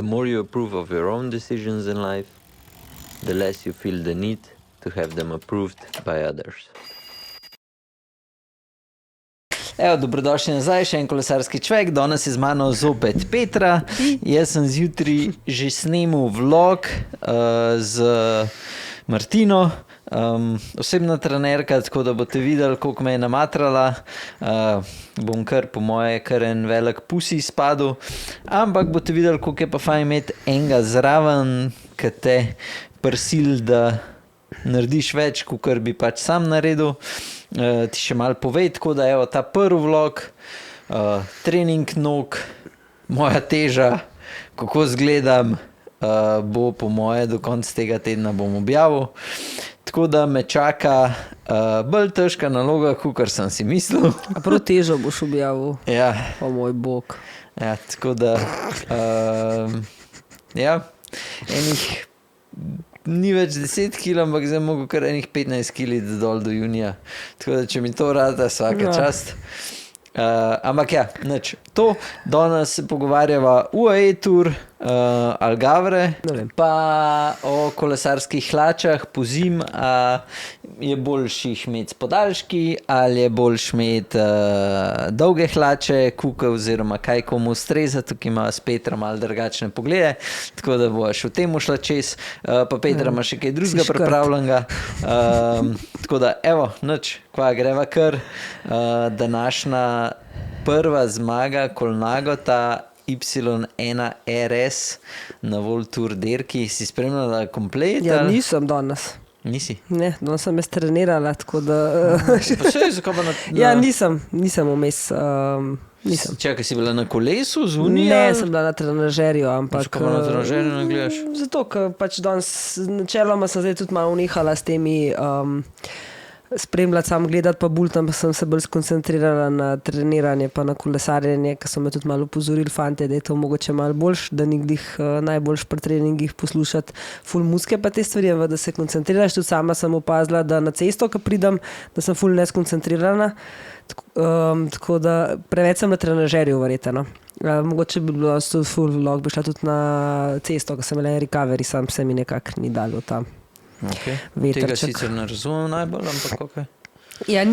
The more you approve of your own decisions in life, the less you feel the need to have them approved by others. Evo, dobrodošli nazaj, še en kolesarski človek, danes je z mano zopet Petra. Jaz sem zjutraj že snemal vlog z Martino, osebna trenerka, tako da boste videli, koliko me je namatrala. Bom po moje kar en velik pusi spadil, ampak boste videli, koliko je pa fajn imeti enega zraven, ki te prisil, da narediš več, kakor bi pač sam naredil. Ti še malo povej, tako da evo ta prvi vlog, trening nog, moja teža, kako zgledam, bo po moje do konca tega tedna bom objavil. Tako da me čaka bolj težka naloga, kakor sem si mislil. A prav težo boš objavil? Ja. O moj bog. Ja, tako da enih ni več 10 kil, ampak zdaj mogo kar enih 15 kil dol do junija. Tako da, če mi to rada, vsaka čast. Ampak ja, nič. To, danes se pogovarjava UAE Tour, Algarve, pa o kolesarskih hlačah po zim, je boljši jih imeti podaljški, ali je boljši imeti dolge hlače, kuke oziroma kaj komu ustreza. Tukaj ima s Petra malo drugačne poglede, tako da boš v tem šla čez, pa Petra ima še kaj drugega pripravljenega. Tako da, evo, nič, kva greva kar. Današnja prva zmaga Colnagota Y1 RS na World Tour dirki. Si spremljala komplet? Ja, nisem danes. Nisi? Ne, danes sem jaz trenirala, tako da... Pa še je zakaj pa na... Ja, nisem vmes. Nisem. Čakaj, si bila na kolesu z Unija? Ne, sem bila na trenažerju, ampak... Zakaj pa na trenažerju ne gledaš? Zato, ker pač danes načeloma sem zdaj tudi malo unehala s temi... spremljati, sam gledati pa bolj, tam pa sem se bolj skoncentrirala na treniranje pa na kolesarjenje, ker so me tudi malo upozorili fante, da je to mogoče malo boljš, da ni glih najboljš pri treningih poslušati ful muske pa te stvari, da se koncentriraš. Tudi sama sem opazila, da na cesto, ko pridem, da sem ful neskoncentrirana, tako da preveč sem na trenažerju verjetno. Mogoče bi bilo tudi ful vlog, bi šla tudi na cesto, ko sem imela recovery, sam se mi nekako ni dalo tam. Okay. Vetrček. Tega sicer ne razumem najbolj, ampak okay. Ja,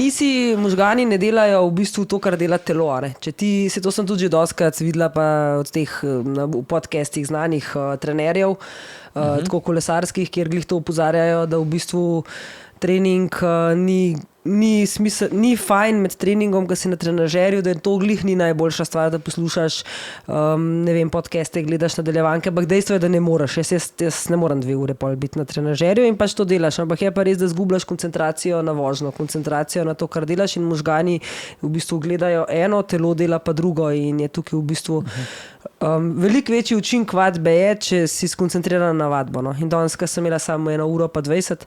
možgani ne delajo v bistvu to, kar dela telo. Ne? Če ti, to sem tudi že dostikrat videla pa od teh v podcastih znanih trenerjev, tako kolesarskih, kjer glih to opozarjajo, da v bistvu trening ni fajn med treningom, ko si na trenažerju, da je to glih ni najboljša stvar, da poslušaš podcaste, gledaš nadaljevanke, ampak dejstvo je, da ne moreš. Jaz ne moram 2 ure pol biti na trenažerju in pač to delaš, ampak je pa res, da zgubljaš koncentracijo na vožnjo, koncentracijo na to, kar delaš in možgani v bistvu gledajo eno, telo dela pa drugo in je tukaj v bistvu veliko večji učink vadbe je, če si skoncentriran na vadbo. No. In danes, ko sem imela samo 1 uro pa 20,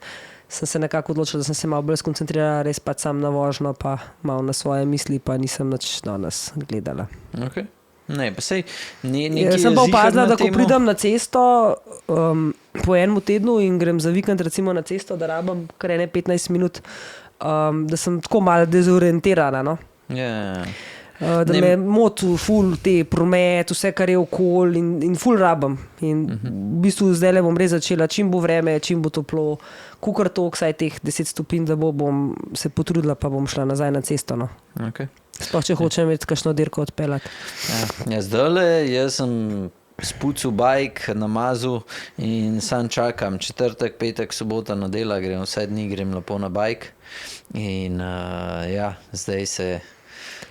sem se nekako odločila, da sem se malo bolj skoncentrirala res pa sam na vožnjo, pa malo na svoje misli, pa nisem nič danes gledala. Okay. Ne, pa sej Jaz sem pa opazila, da ko pridem na cesto po enem tednu in grem za vikend recimo na cesto, da rabim kar 15 minut, da sem tako malo dezorientirana. No? Yeah. Da me moti ful te promet, vse kar je okol in ful rabim. In v bistvu zdaj bom res začela, čim bo vreme, čim bo toplo, kukor to, vsaj teh 10 stopinj, da bom se potrudila, pa bom šla nazaj na cesto. No. Okay. Sploh, če hočem imeti kakšno dirko odpeljati. Ja, zdajle, jaz sem spucal bajk, namazal in sam čakam. Četrtek, petek, sobota, nedela, grem vse dni, grem lepo na bajk. In zdaj se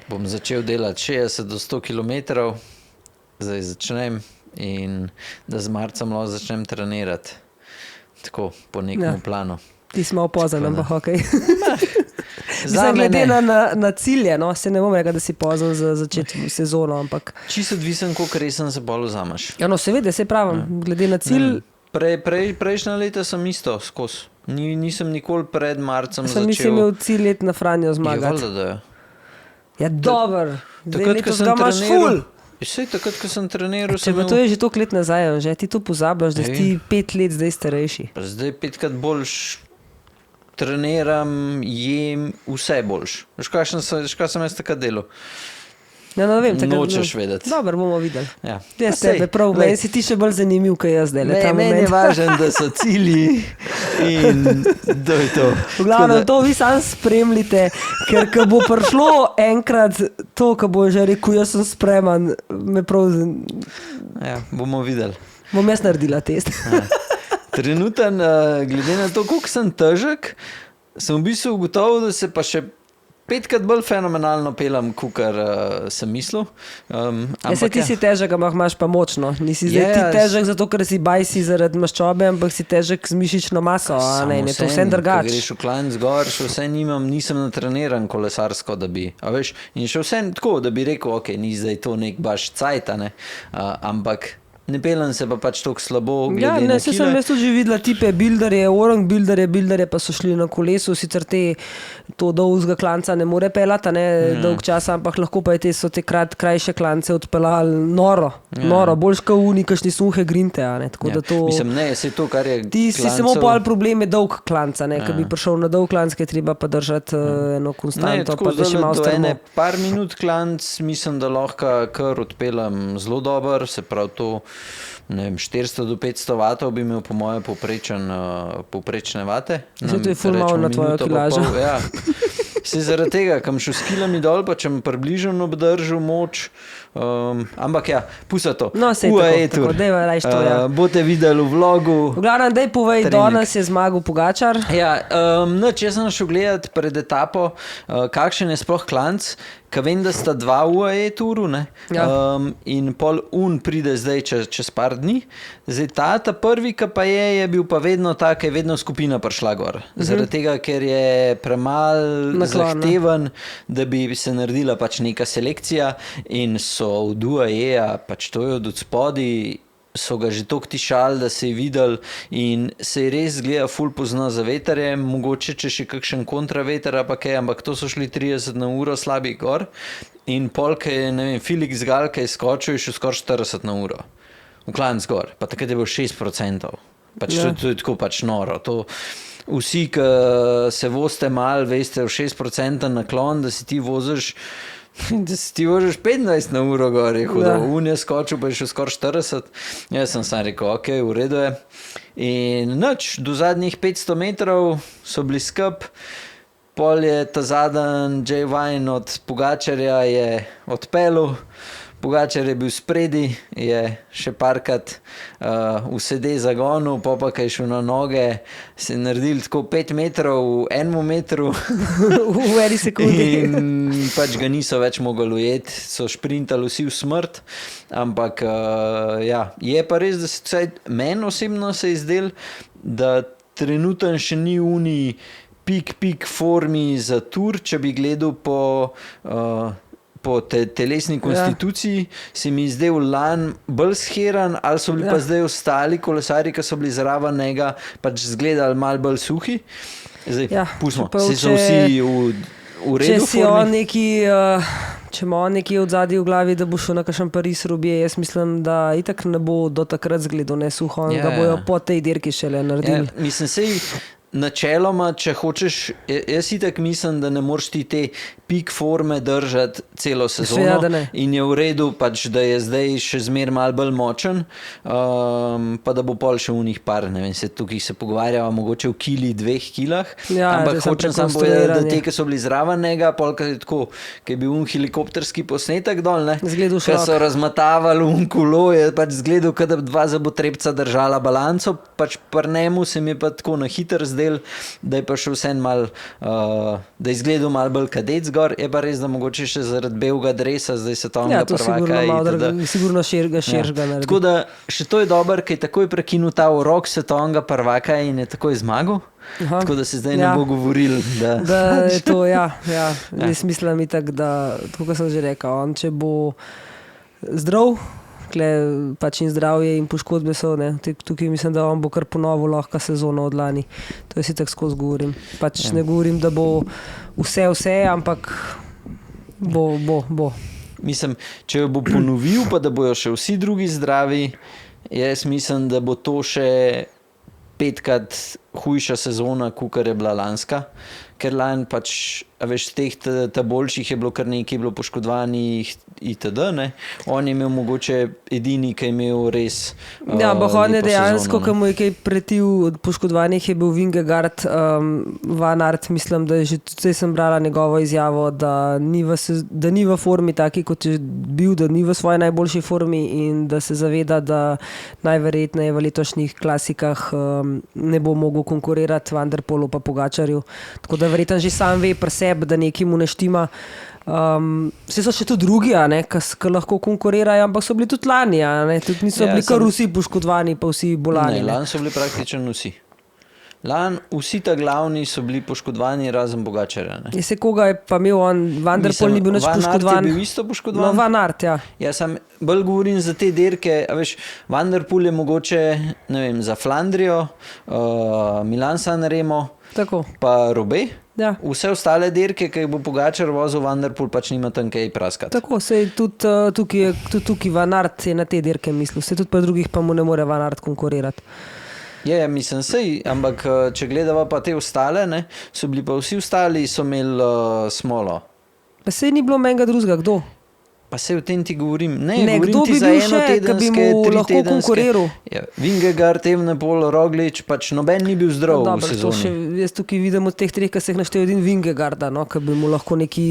bom začel delati 60 do 100 kilometrov. Zdaj začnem in da z marcem lahko začnem trenirati. Tako, po nekem planu. Ti smo opozen, ampak okej. Zdaj, glede na cilje, no, se ne bom rekel, da si pozen za začetek sezono, ampak... Čisto odvisen, koliko resen se bolj vzameš. Ja, no, seveda, se pravim, glede na cilj... Prejšnja leta sem isto skos. Nisem nikoli pred marcem začel... Nisem imel cilj let na Franjo zmagati. Je, da. Ja, dober. Takrat, ko sem treniral... Takrat, ko sem treniral... To je že toliko let nazaj, že ti to pozabljaš, da si 5 let zdaj starejši. Zdaj 5krat boljš treniram, jem, vse boljš. Veš, kaj sem jaz takrat delal? Ja, no, vem, Nočeš vedeti. Dobro, bomo videli. Ja. Jaz tebe prav, meni si ti še bolj zanimiv, kaj jaz zdaj. Meni je važno, da so cilji in to je to. V glavnem, to vi sam spremljite, ker ko bo prišlo enkrat to, ko bo že rekel, jaz sem spreman, me prav Ja, bomo videli. bom jaz naredila test. Trenuten, glede na to, koliko sem težek, sem v bistvu ugotovil, da se pa še 5krat bolj fenomenalno pelem, kakor sem mislil. Se ti si težek, ampak imaš pa močno. Nisi zdaj ti težek zato, ker si bajsi zaradi maščobe, ampak si težek z mišično maso. Ne, to vse drugače. Greš v klanc gor, še vse nisem natreniran kolesarsko, da bi, a veš, in še vse tako, da bi rekel, ok, ni zdaj to nek baš cajt, ampak ne pelem se pa pač toliko slabo. Ja, ne, se sem jaz tudi že videla tipe builderje, orang builderje pa so šli na kolesu, sicer to dolgega klanca ne more pelati, dolg časa, ampak lahko pa so te krajše klance odpeljali noro, boljš kot uni, kakšni suhe grinte, tako da to... Mislim, ne, se to, kar je ti si samo pol problem je dolg klanca, ker bi prišel na dolg klanc, ki je treba pa držati eno konstanto, pa da še malo strmo. Par minut klanc, mislim, da lahko kar odpeljem zelo dober, se pravi to, ne vem, 400 do 500 vatov bi imel po moje povprečne vate. Se to je ful malo na tvojo kilažo. Ja. Se zaradi tega, kam šel s kilami dol, pa če mi približno obdržal moč, ampak ja, pusta to. No, sej tako, dejva rajš to, ja. Boste videli v vlogu. V glavnem, dej povej, danes je zmagal Pogačar. Ja, jaz sem šel gledat pred etapo, kakšen je sploh klanc, ka vem, da sta 2 UAE turu, ne? Ja. In pol pride zdaj čez par dni. Zdaj ta prvi, ka pa je bil pa vedno tak, je vedno skupina prišla gor. Zaradi tega, ker je premal zahteven, da bi se naredila pač neka selekcija in so od UAE-a, pač to je od spodaj, so ga že toliko tišali, da se je videl in se je res gleda ful pozna za veterje, mogoče če še kakšen kontraveter pa kaj, ampak to so šli 30 na uro slabi gor in polke je, ne vem, Felix Galka je skočil in še skoraj 40 na uro v klanc gor, pa takrat je bil 6%. Pač to je tako pač noro. To vsi, ki se vozite mal, veste v 6% naklon, da si ti voziš 15 na uro gor, je hodil, unje skočil, pa je še skoraj 40. Jaz sem sam rekel, ok, v redu je. In do zadnjih 500 metrov so bili skup, pol je ta zadnji Jay Vine od Pogačarja je odpeljal, Pogačar je bil spredi, je še parkrat v sede zagonil, pa kaj je šel na noge, se je naredil tako 5 metrov v 1 metru v eni sekundi. In pač ga niso več mogli ujeti, so šprintali vsi v smrt, ampak ja, je pa res, da se meni osebno se je zdel, da trenutno še ni uni pik formi za tur, če bi gledal po telesni konstituciji, se mi zdaj lan bolj skeran, ali so bili pa zdaj ostali kolesari, ki so bili zraven njega, pač zgledali malo bolj suhi. Zdaj, pustimo, se so vsi v redu formi. Če ima on nekje od zadnji v glavi, da bo šel na kakšen Paris-Roubaix, jaz mislim, da itak ne bo do takrat zgledal ne suho, ga bojo po tej dirki šele naredili. Mislim, sej načeloma, če hočeš, jaz itak mislim, da ne moreš ti te pik forme držati celo sezono in je v redu, pač, da je zdaj še zmer malo bolj močen, pa da bo pol še v njih par, ne vem, tukaj se pogovarjava mogoče v 2 kilah, ampak hočem sam povedati, da te, ki so bili zraven njega, pol, ki je tako, ki je bil helikopterski posnetek dol, ki so razmatavali kolo, je pač zgledal, kada bi 2 zabotrebca držala balanco, pač pri njemu se mi je pa tako na hiter zdel, da je pa še vsem mal, da je izgledal malo bolj kadec gor, je pa res, da mogoče še zaradi belega dresa, zdaj se to prvaka. Sigurno širga naredi. Tako da še to je dober, ki je takoj prekinul ta urok svetovnega prvaka in je takoj zmagal. Tako da se zdaj ne bo govoril, da je to, jaz mislim itak, da, tako kot sem že rekel, on če bo zdrav, pač in zdravje in poškodbe so, tukaj mislim, da on bo kar ponovil lahko sezono od lani. To jaz si tako skozi govorim. Pač ne govorim, da bo vse, ampak bo. Mislim, če bo ponovil, pa da bojo še vsi drugi zdravi, jaz mislim, da bo to še 5krat hujša sezona, kakor je bila lanska, ker lani pač, a veš, teh ta boljših je bilo kar nekaj, je bilo poškodovanih itd. Ne? On je imel mogoče edini, ki je imel res Ja, ampak on je lepo dejansko, sezono, ko mu je kaj pretil od poškodovanih, je bil Vingegaard, Van Aert, mislim, da je že tudi sem brala njegovo izjavo, da ni v formi taki, kot je bil, da ni v svoji najboljši formi in da se zaveda, da najverjetneje v letošnjih klasikah ne bo mogel konkurirati Van der Polu pa Pogačarju. Tako da verjetno že sam ve pri sebi, da nekaj mu ne štima. Vse so še tudi drugi, ki lahko konkurirajo, ampak so bili tudi lani, tudi niso bili kar vsi poškodovani, pa vsi bolani. Ne, lani so bili praktično vsi. Lani vsi ta glavni so bili poškodovani, razen Pogačarja. Je se koga je pa imel on, Van der Pol ni bil nič poškodovan. Van Aert je bil isto poškodovan? No, Van Aert, ja. Ja, sam bolj govorim za te dirke, a veš, Van der Poel je mogoče, ne vem, za Flandrijo, Milan-San Remo, Tako. pa Roubaix. Ja. Vse ostale dirke, ki jih bo Pogačar vozil, Van der Poel pač nima tam kaj praskati. Tako, se je tudi tukaj Van Aert je na te dirke mislil, se tudi pa drugih pa mu ne more Van Aert konkurirati. Je, mislim, sej, ampak če gledava pa te ostale, ne, so bili pa vsi ostali, so imeli smolo. Pa sej ni bilo menga drugega, kdo? Pa se o tem ti govorim. Ne, kdo govorim ti bi za bil še, ki bi enotedenske, mu lahko tritedenske. konkuriral? Ja, Vingegaard, Evenepoel, Roglič, pač noben ni bil zdrav v Dobro, to sezoni. še, jaz tukaj vidim od teh treh, ki se jih naštel edin Vingegaarda, no, ki bi mu lahko neki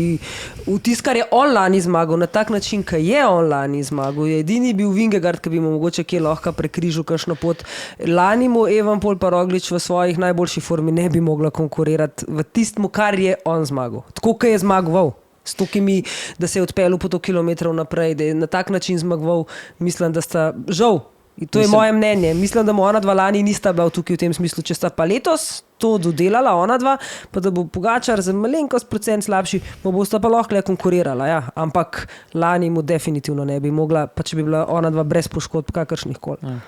vtis, kar je on lani zmagal, na tak način, ki je on lani zmagal, je edini bil Vingegaard, ki bi mu mogoče kje lahko prekrižil kakšno pot. Lani mu Evenepoel pa Roglič v svojih najboljši formi ne bi mogla konkurirati v tistmu, kar je on zmagal. Tako, ki je zmagoval. S tokimi, da se je odpeljal po 100 kilometrov naprej, da je na tak način zmagoval, mislim, da sta žal. In to je moje mnenje. Mislim, da mu ona dva lani nista bila tukaj v tem smislu, če sta pa letos to dodelala, ona dva, pa da bo Pogačar za malenkost procent slabši, mu bosta pa lahko le konkurirala, ja. Ampak lani mu definitivno ne bi mogla, pa če bi bila ona dva brez poškodb kakršnih koli. Ja.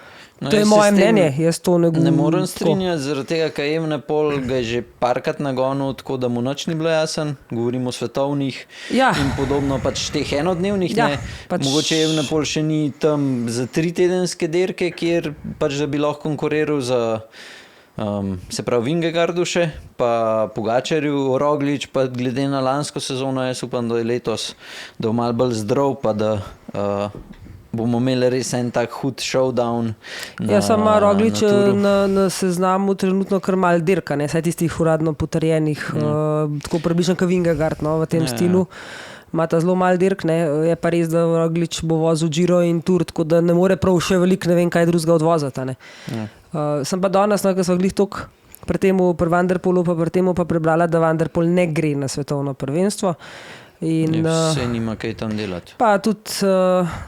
No, To je jaz se moje s tem mnenje, jaz to ne Ne morem tako. strinjati, zaradi tega, ker Evenepoel ga je že parkrat nagonil, tako da mu nič ni bilo jasen. Govorimo o svetovnih Ja. in podobno, pač teh enodnevnih. Ja, Ne. pač- Mogoče Evenepoel še ni tam za 3-tedenske dirke, kjer pač da bi lahko konkuriral za se pravi Vingegaardu še, pa Pogačarju, Roglič, pa glede na lansko sezono, jaz upam, da je letos, da bo malo bolj zdrav, pa da bomo imeli res en tak hud showdown. Ja, samo ima Roglič Touru. na seznamu trenutno kar mal dirka, ne, saj tistih uradno potrjenih, tako približno kot Vingegaard, no, v tem stilu. Imata zelo mal dirk, ne, je pa res, da Roglič bo vozil Giro in Tour, tako da ne more prav še veliko, ne vem kaj drugega odvozati, ne. Sem pa danes, no, ko smo glih toliko pri Van der Poelu pa pri temu pa prebrala, da Van der Poel ne gre na svetovno prvenstvo. In, Vse nima kaj tam delati. pa tudi,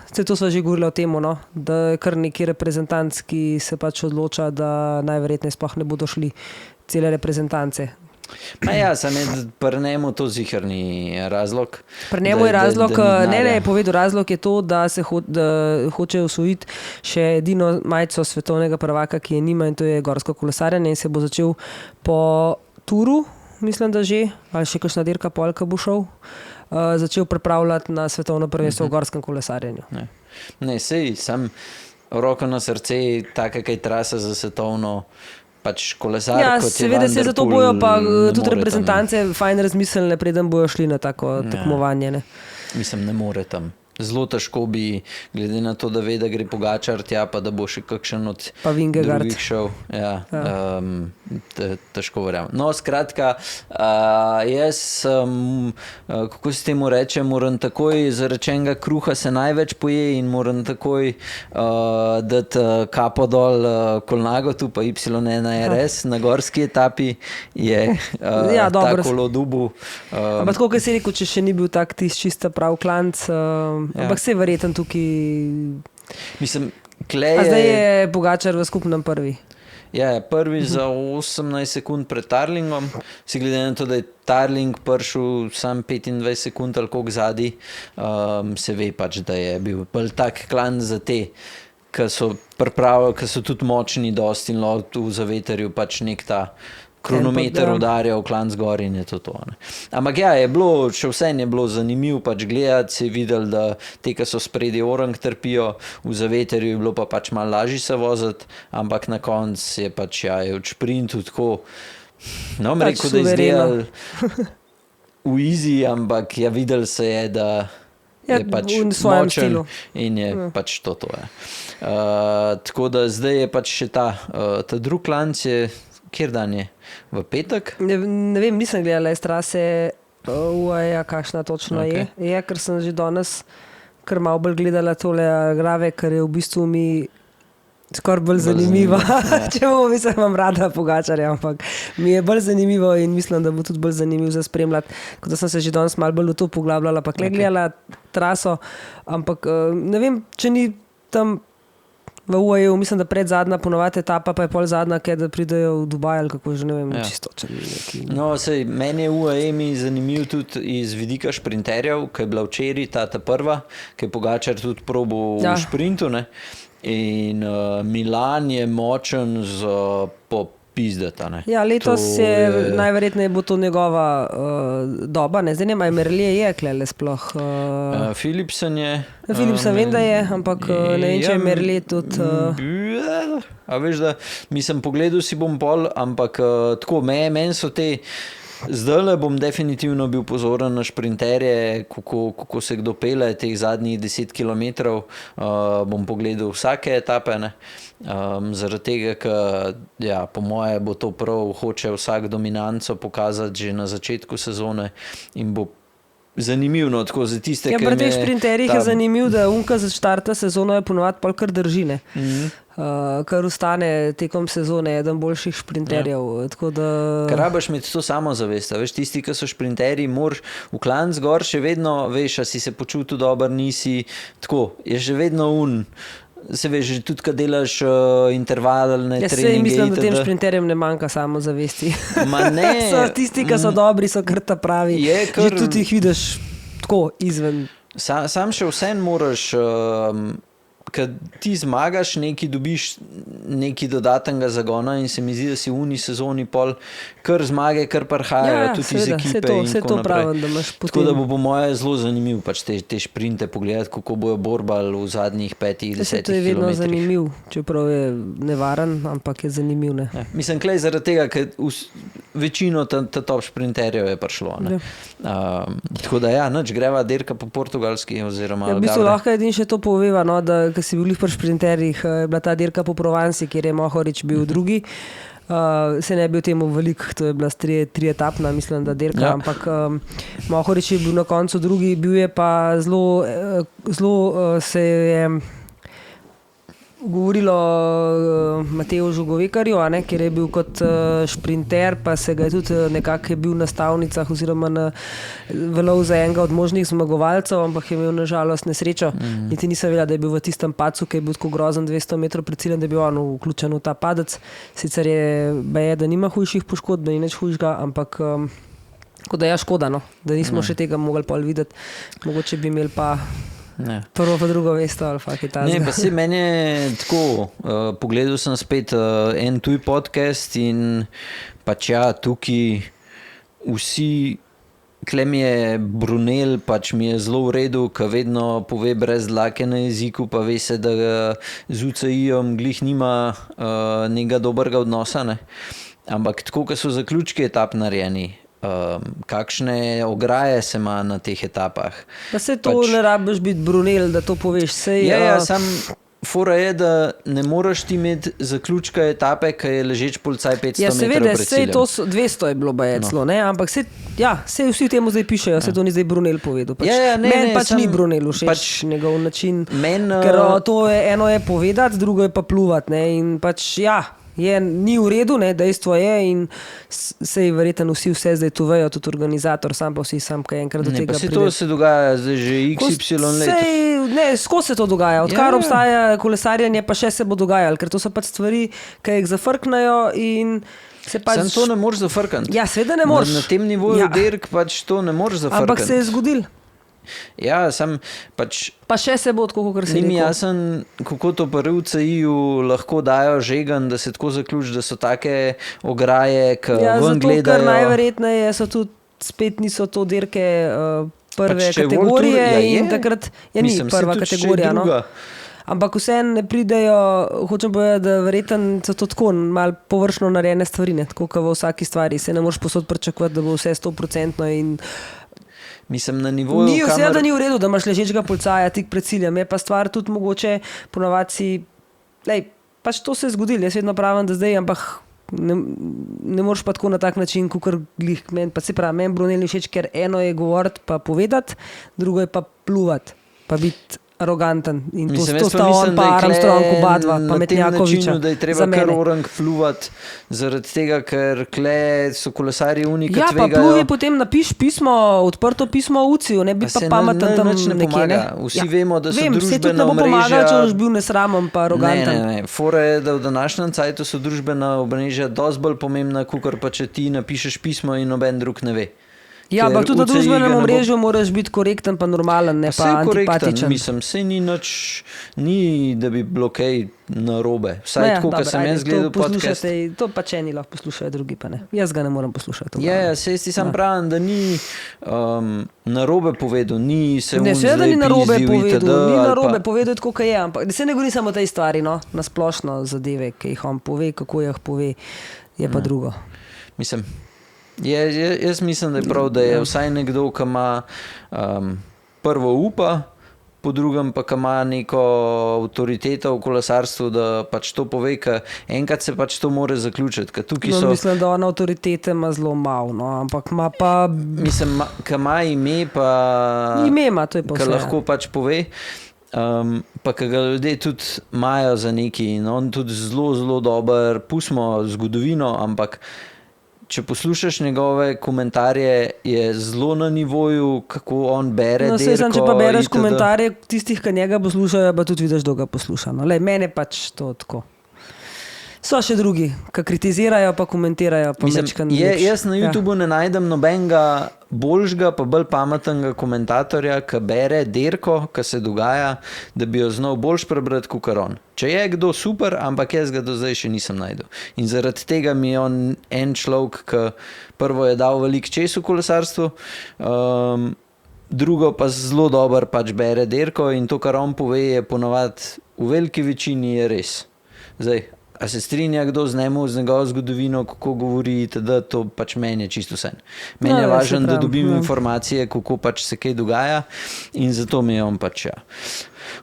vse to smo že govorili o tem, no, da je kar neki reprezentanc, ki se pač odloča, da najverjetneje sploh ne bodo šli cele reprezentance. Ma ja, sem pri njemu to zihrni razlog. Pri njemu je razlog, da ni ne denarja. je povedal, razlog je to, da da hoče osvojiti še edino majico svetovnega prvaka, ki je nima, in to je gorsko kolesarjenje, in se bo začel po Turu, mislim, da že, ali še kakšna dirka polka bo šel, začel pripravljati na svetovno prvenstvo v gorskem kolesarjenju. Ne, sej, sem roko na srce, taka kaj trasa za svetovno, pač kolesar, Ja, kot je seveda Van se der zato Poel, bojo pa ne tudi more tam. reprezentance fajn razmislili, preden bojo šli na tako tekmovanje. Ne. Mislim, ne more tam. Zelo težko bi, glede na to, da ve, da gre Pogačar tja, pa da bo še kakšen od Pa Vingegaard. drugih šel. Ja, težko verjamem. No, skratka, jaz, kako se temu reče, moram takoj zarečenega kruha se največ poje in moram takoj dati kapo dol Kolnagotu, pa Y1RS na gorski etapi je Ja, dobro. ta kolo dubu. Ampak tako, kot si rekel, če še ni bil tak čista prav klanc, ampak se je verjeten tukaj. Mislim, klej A zdaj je Pogačar v skupnem prvi. Ja, prvi za 18 sekund pred Tarlingom. Si glede na to, da je Tarling prišel sam 25 sekund ali koliko zadaj, se ve pač, da je bil bolj tak klan za te, ki so pripravili, ki so tudi močni dosti in lahko v zaveterju pač nek ta kronometer Ja. udarja v klanc gor in je to. Ne. Ampak ja, je bilo, še vse je bilo zanimivo pač gledati, si videl, da te, ki so spredi orang trpijo, v zaveterju je bilo pa pač malo lažje se voziti, ampak na koncu je pač ja, je v šprintu tako, No, Pač rekel, da je suvereno. izdelal v easy, ampak ja, videl se je, da Ja, je pač v svojem močen stilu. in je pač to je. Tako da zdaj je pač še ta drug klanc je, kjer dan je? V petek? Ne vem, nisem gledala iz trase UAE, kakšna točno je. Je, ker sem že danes kar malo bolj gledala tole Agrave, ker je v bistvu mi skoraj bolj zanimiva. Če mislim, imam rada Pogačarja, ampak mi je bolj zanimivo in mislim, da bo tudi bolj zanimivo za spremljati. Tako da sem se že danes malo bolj v to poglabljala, pa gledala traso, ampak ne vem, če ni tam v UAE, mislim, da predzadnja ponovati etapa, pa je pol zadnja, da pridejo v Dubaj ali kako že, ne vem, čisto če mi neki. No, sej, meni je UAE mi zanimiv tudi iz vidika šprinterjev, ki je bila včeraj ta prva, ki je Pogačar tudi probil v šprintu, ne? In Milan je močen za popizdeta. Ja, letos je najverjetneje bo to njegova doba, ne? Zdaj nema, Merlier je klele sploh. Philipsen je. Philipsen vem, da je, ampak ne vem, če je Merlier tudi. A veš, da mislim, pogledal si bom pol, ampak tako, meni so te. Zdaj bom definitivno bil pozoren na šprinterje, kako se kdo pele teh zadnjih 10 km. Bom pogledal vsake etape, ne? Zaradi tega, ker ja, po moje bo to prav, hoče vsak dominanco pokazati že na začetku sezone in bo zanimivo, tako za tiste, ki pri teh šprinterjih je zanimivo, da unka za štarta sezono je ponovadi pol kar držine. Kar ostane tekom sezone eden boljših šprinterjev. Ker rabaš imeti to samozavest, veš, tisti, ki so šprinterji, moraš v klanc gor še vedno, veš, a si se počutil dobro, nisi, tako, je že vedno se veš, tudi kad delaš intervalne treninge. Jaz mislim, da tem šprinterjem ne manjka samozavesti. Ma ne. So tisti, ki so dobri, so kar ta pravi. Že tudi jih vidiš tako izven. Sam še vsem moraš, kad ti zmagaš, neki dobiš neki dodatnega zagona in se mi zdi, da si v uni sezoni pol kar zmage, kar prihajajo tudi iz ekipe in tako naprej. Tako da bo po moje zelo zanimiv pač te šprinte pogledati, kako bojo borbali v zadnjih 5-10 kilometrih. To je vedno zanimiv, čeprav je nevaren, ampak je zanimiv. Ne? Ja, mislim, klej zaradi tega, ker večino ta top šprinterjev je prišlo. Tako da ja, nič, greva dirka po portugalski oziroma Algarve. Ja, v bistvu lahko edin še to poveva, no, da ko si bil pri šprinterjih, je bila ta dirka po Provansi, kjer je Mohorič bil drugi. Se ne bi o temu veliko, to je bila tri etapna, mislim, da dirka, ampak Mohorič je bil na koncu drugi, bil je pa zelo se je govorilo Mateju Žugovekarju, kjer je bil kot šprinter, pa se ga je tudi nekako bil na stavnicah oziroma velov za enega od možnih zmagovalcev, ampak je imel nažalost nesrečo. Niti nisem vedela, da je bil v tistem padcu, ki je bil tako grozen 200 metrov pred ciljem, da je bil on vključen v ta padec. Sicer je da nima hujših poškodb, da ni nič hujšega, ampak da je škoda, no, da nismo še tega mogli pol videti. Mogoče bi imeli pa prvo pa drugo mesto ali pa kitajsko. Ne, pa se meni je tako, pogledal sem spet en tuj podcast in pač ja, tukaj vsi, tle mi je Brunel, pač mi je zelo v redu, ki vedno pove brez dlake na jeziku, pa ve se, da z UCI-om glih nima nekega dobrega odnosa, ne. Ampak tako, ko so zaključki etap narejeni, kakšne ograje se ima na teh etapah. Pa se to ne rabiš biti Brunel, da to poveš. Sam fora je, da ne moraš ti imeti zaključka etape, ki je ležeč policaj 500 metrov pred ciljem. To 200 je bilo bajeclo, ne? Ampak se vsi temu zdaj pišejo, se to ni zdaj Brunel povedal. Meni pač ni Brunel všeč njegov način, ker to eno je povedati, drugo je pa pluvati, ne? In pač ni v redu, ne, dejstvo je in sej verjetno vsi vse zdaj tu vejo, tudi organizator, sam pa vsi kaj enkrat do tega pride. Pa se to se dogaja zdaj že XY let. Ne, skozi se to dogaja, odkar obstaja kolesarjenje, pa še se bo dogajalo, ker to so pač stvari, ki jih zafrknajo in se pač... Sam to ne moreš zafrkati. Ja, seveda ne moreš. Na tem nivoju dirk pač to ne moreš zafrkati. Ampak se je zgodil. Ja, sam pač... Pa še se bo tako, kakor se je rekel. Ni mi jasen, kako to pri UCI-ju lahko dajo žegan, da se tako zaključi, da so take ograje, ki ven gledajo. Ja, zato, ker najverjetneje so tudi spet niso to dirke prve kategorije in takrat ni prva kategorija. Ampak vseeno ne pridejo, hočem povedati, da verjetno so to tako malo površno narejene stvari, ne? Tako kot v vsaki stvari. Se ne moreš posod pričakovati, da bo vse 100% in Mislim, na nivoju, ni vse, da ni v redu, da imaš ležečega policaja tik pred ciljem. Je pa stvar tudi mogoče ponovadi si, pač to se je zgodilo, jaz vedno pravim, da zdaj, ampak ne moreš pa tako na tak način, kakor glih meni, pa se pravi, meni Brunel ni všeč, ker eno je govoriti pa povedati, drugo je pa pluvati, pa biti aroganten in Mislim, to sta on pa Armstrong oba dva, pa Metnjakoviča. Da je treba kar orang pluvati zaradi tega, ker kle so kolesarji unika ja, tvegajo. Ja, pa pluvi potem napiš pismo, odprto pismo UCI-ju, ne bi pa pameten tam nekje. Ne? Vsi vemo, da so Vem, družbena omrežja... Vem, pomaga, če boš bil nesramen pa aroganten. Ne. Fora je, da v današnjem cajtu so družbena omrežja dosti bolj pomembna, kakor pa če ti napišeš pismo in noben drug ne ve. Ja, ampak tudi na družbenem omrežju moraš biti korekten pa normalen, ne pa antipatičen. Mislim, sej ni nič, ni da bi bilo kaj narobe. Vsaj tako, ko sem jaz gledal podcast. To pač eni lahko poslušajo, drugi pa ne. Jaz ga ne moram poslušati. Ja, sej ti sam pravim, da ni narobe povedal, ni se ne, seveda ni narobe povedal, ni narobe povedal tako, kot je, ampak se ne govori samo o tej stvari, no, na splošno zadeve, ki jih on pove, kako jih pove, je pa drugo. Mislim, jaz mislim, da je prav, da je vsaj nekdo, ki ima prvo upa, po drugem pa, ki ima neko avtoriteto v kolesarstvu, da pač to pove, ker enkrat se pač to more zaključiti. Mislim, da on avtoritete ima zelo malo, no, ampak ima pa... Mislim, ki ima ime, pa... Ime ima, to je pa vse. Ki lahko pač pove, pa ki ga ljudje tudi imajo za neki in on tudi zelo, zelo dober, pustimo zgodovino, ampak če poslušaš njegove komentarje, je zelo na nivoju, kako on bere dirko. Če pa bereš komentarje tistih, ki njega poslušajo, pa tudi vidiš, da ga posluša. No, mene pač to tako. So še drugi, ki kritizirajo, pa komentirajo. Pa jaz na YouTubeu ne najdem nobenega boljšega, pa bolj pametnega komentatorja, ki bere dirko, ki se dogaja, da bi jo znal boljš prebrati kot on. Če je kdo super, ampak jaz ga do zdaj še nisem najdel. In zaradi tega mi je on en človek, ki prvo je dal veliko čez v kolesarstvu, drugo pa zelo dober pač bere dirko in to, kar on pove, je ponovadi v veliki večini je res. Zdaj, a se strinja kdo z njemu, z njegovo zgodovino, kako govori, da to pač meni je čisto vse. Meni je važno, da dobim informacije, kako pač se kaj dogaja in zato mi je on pač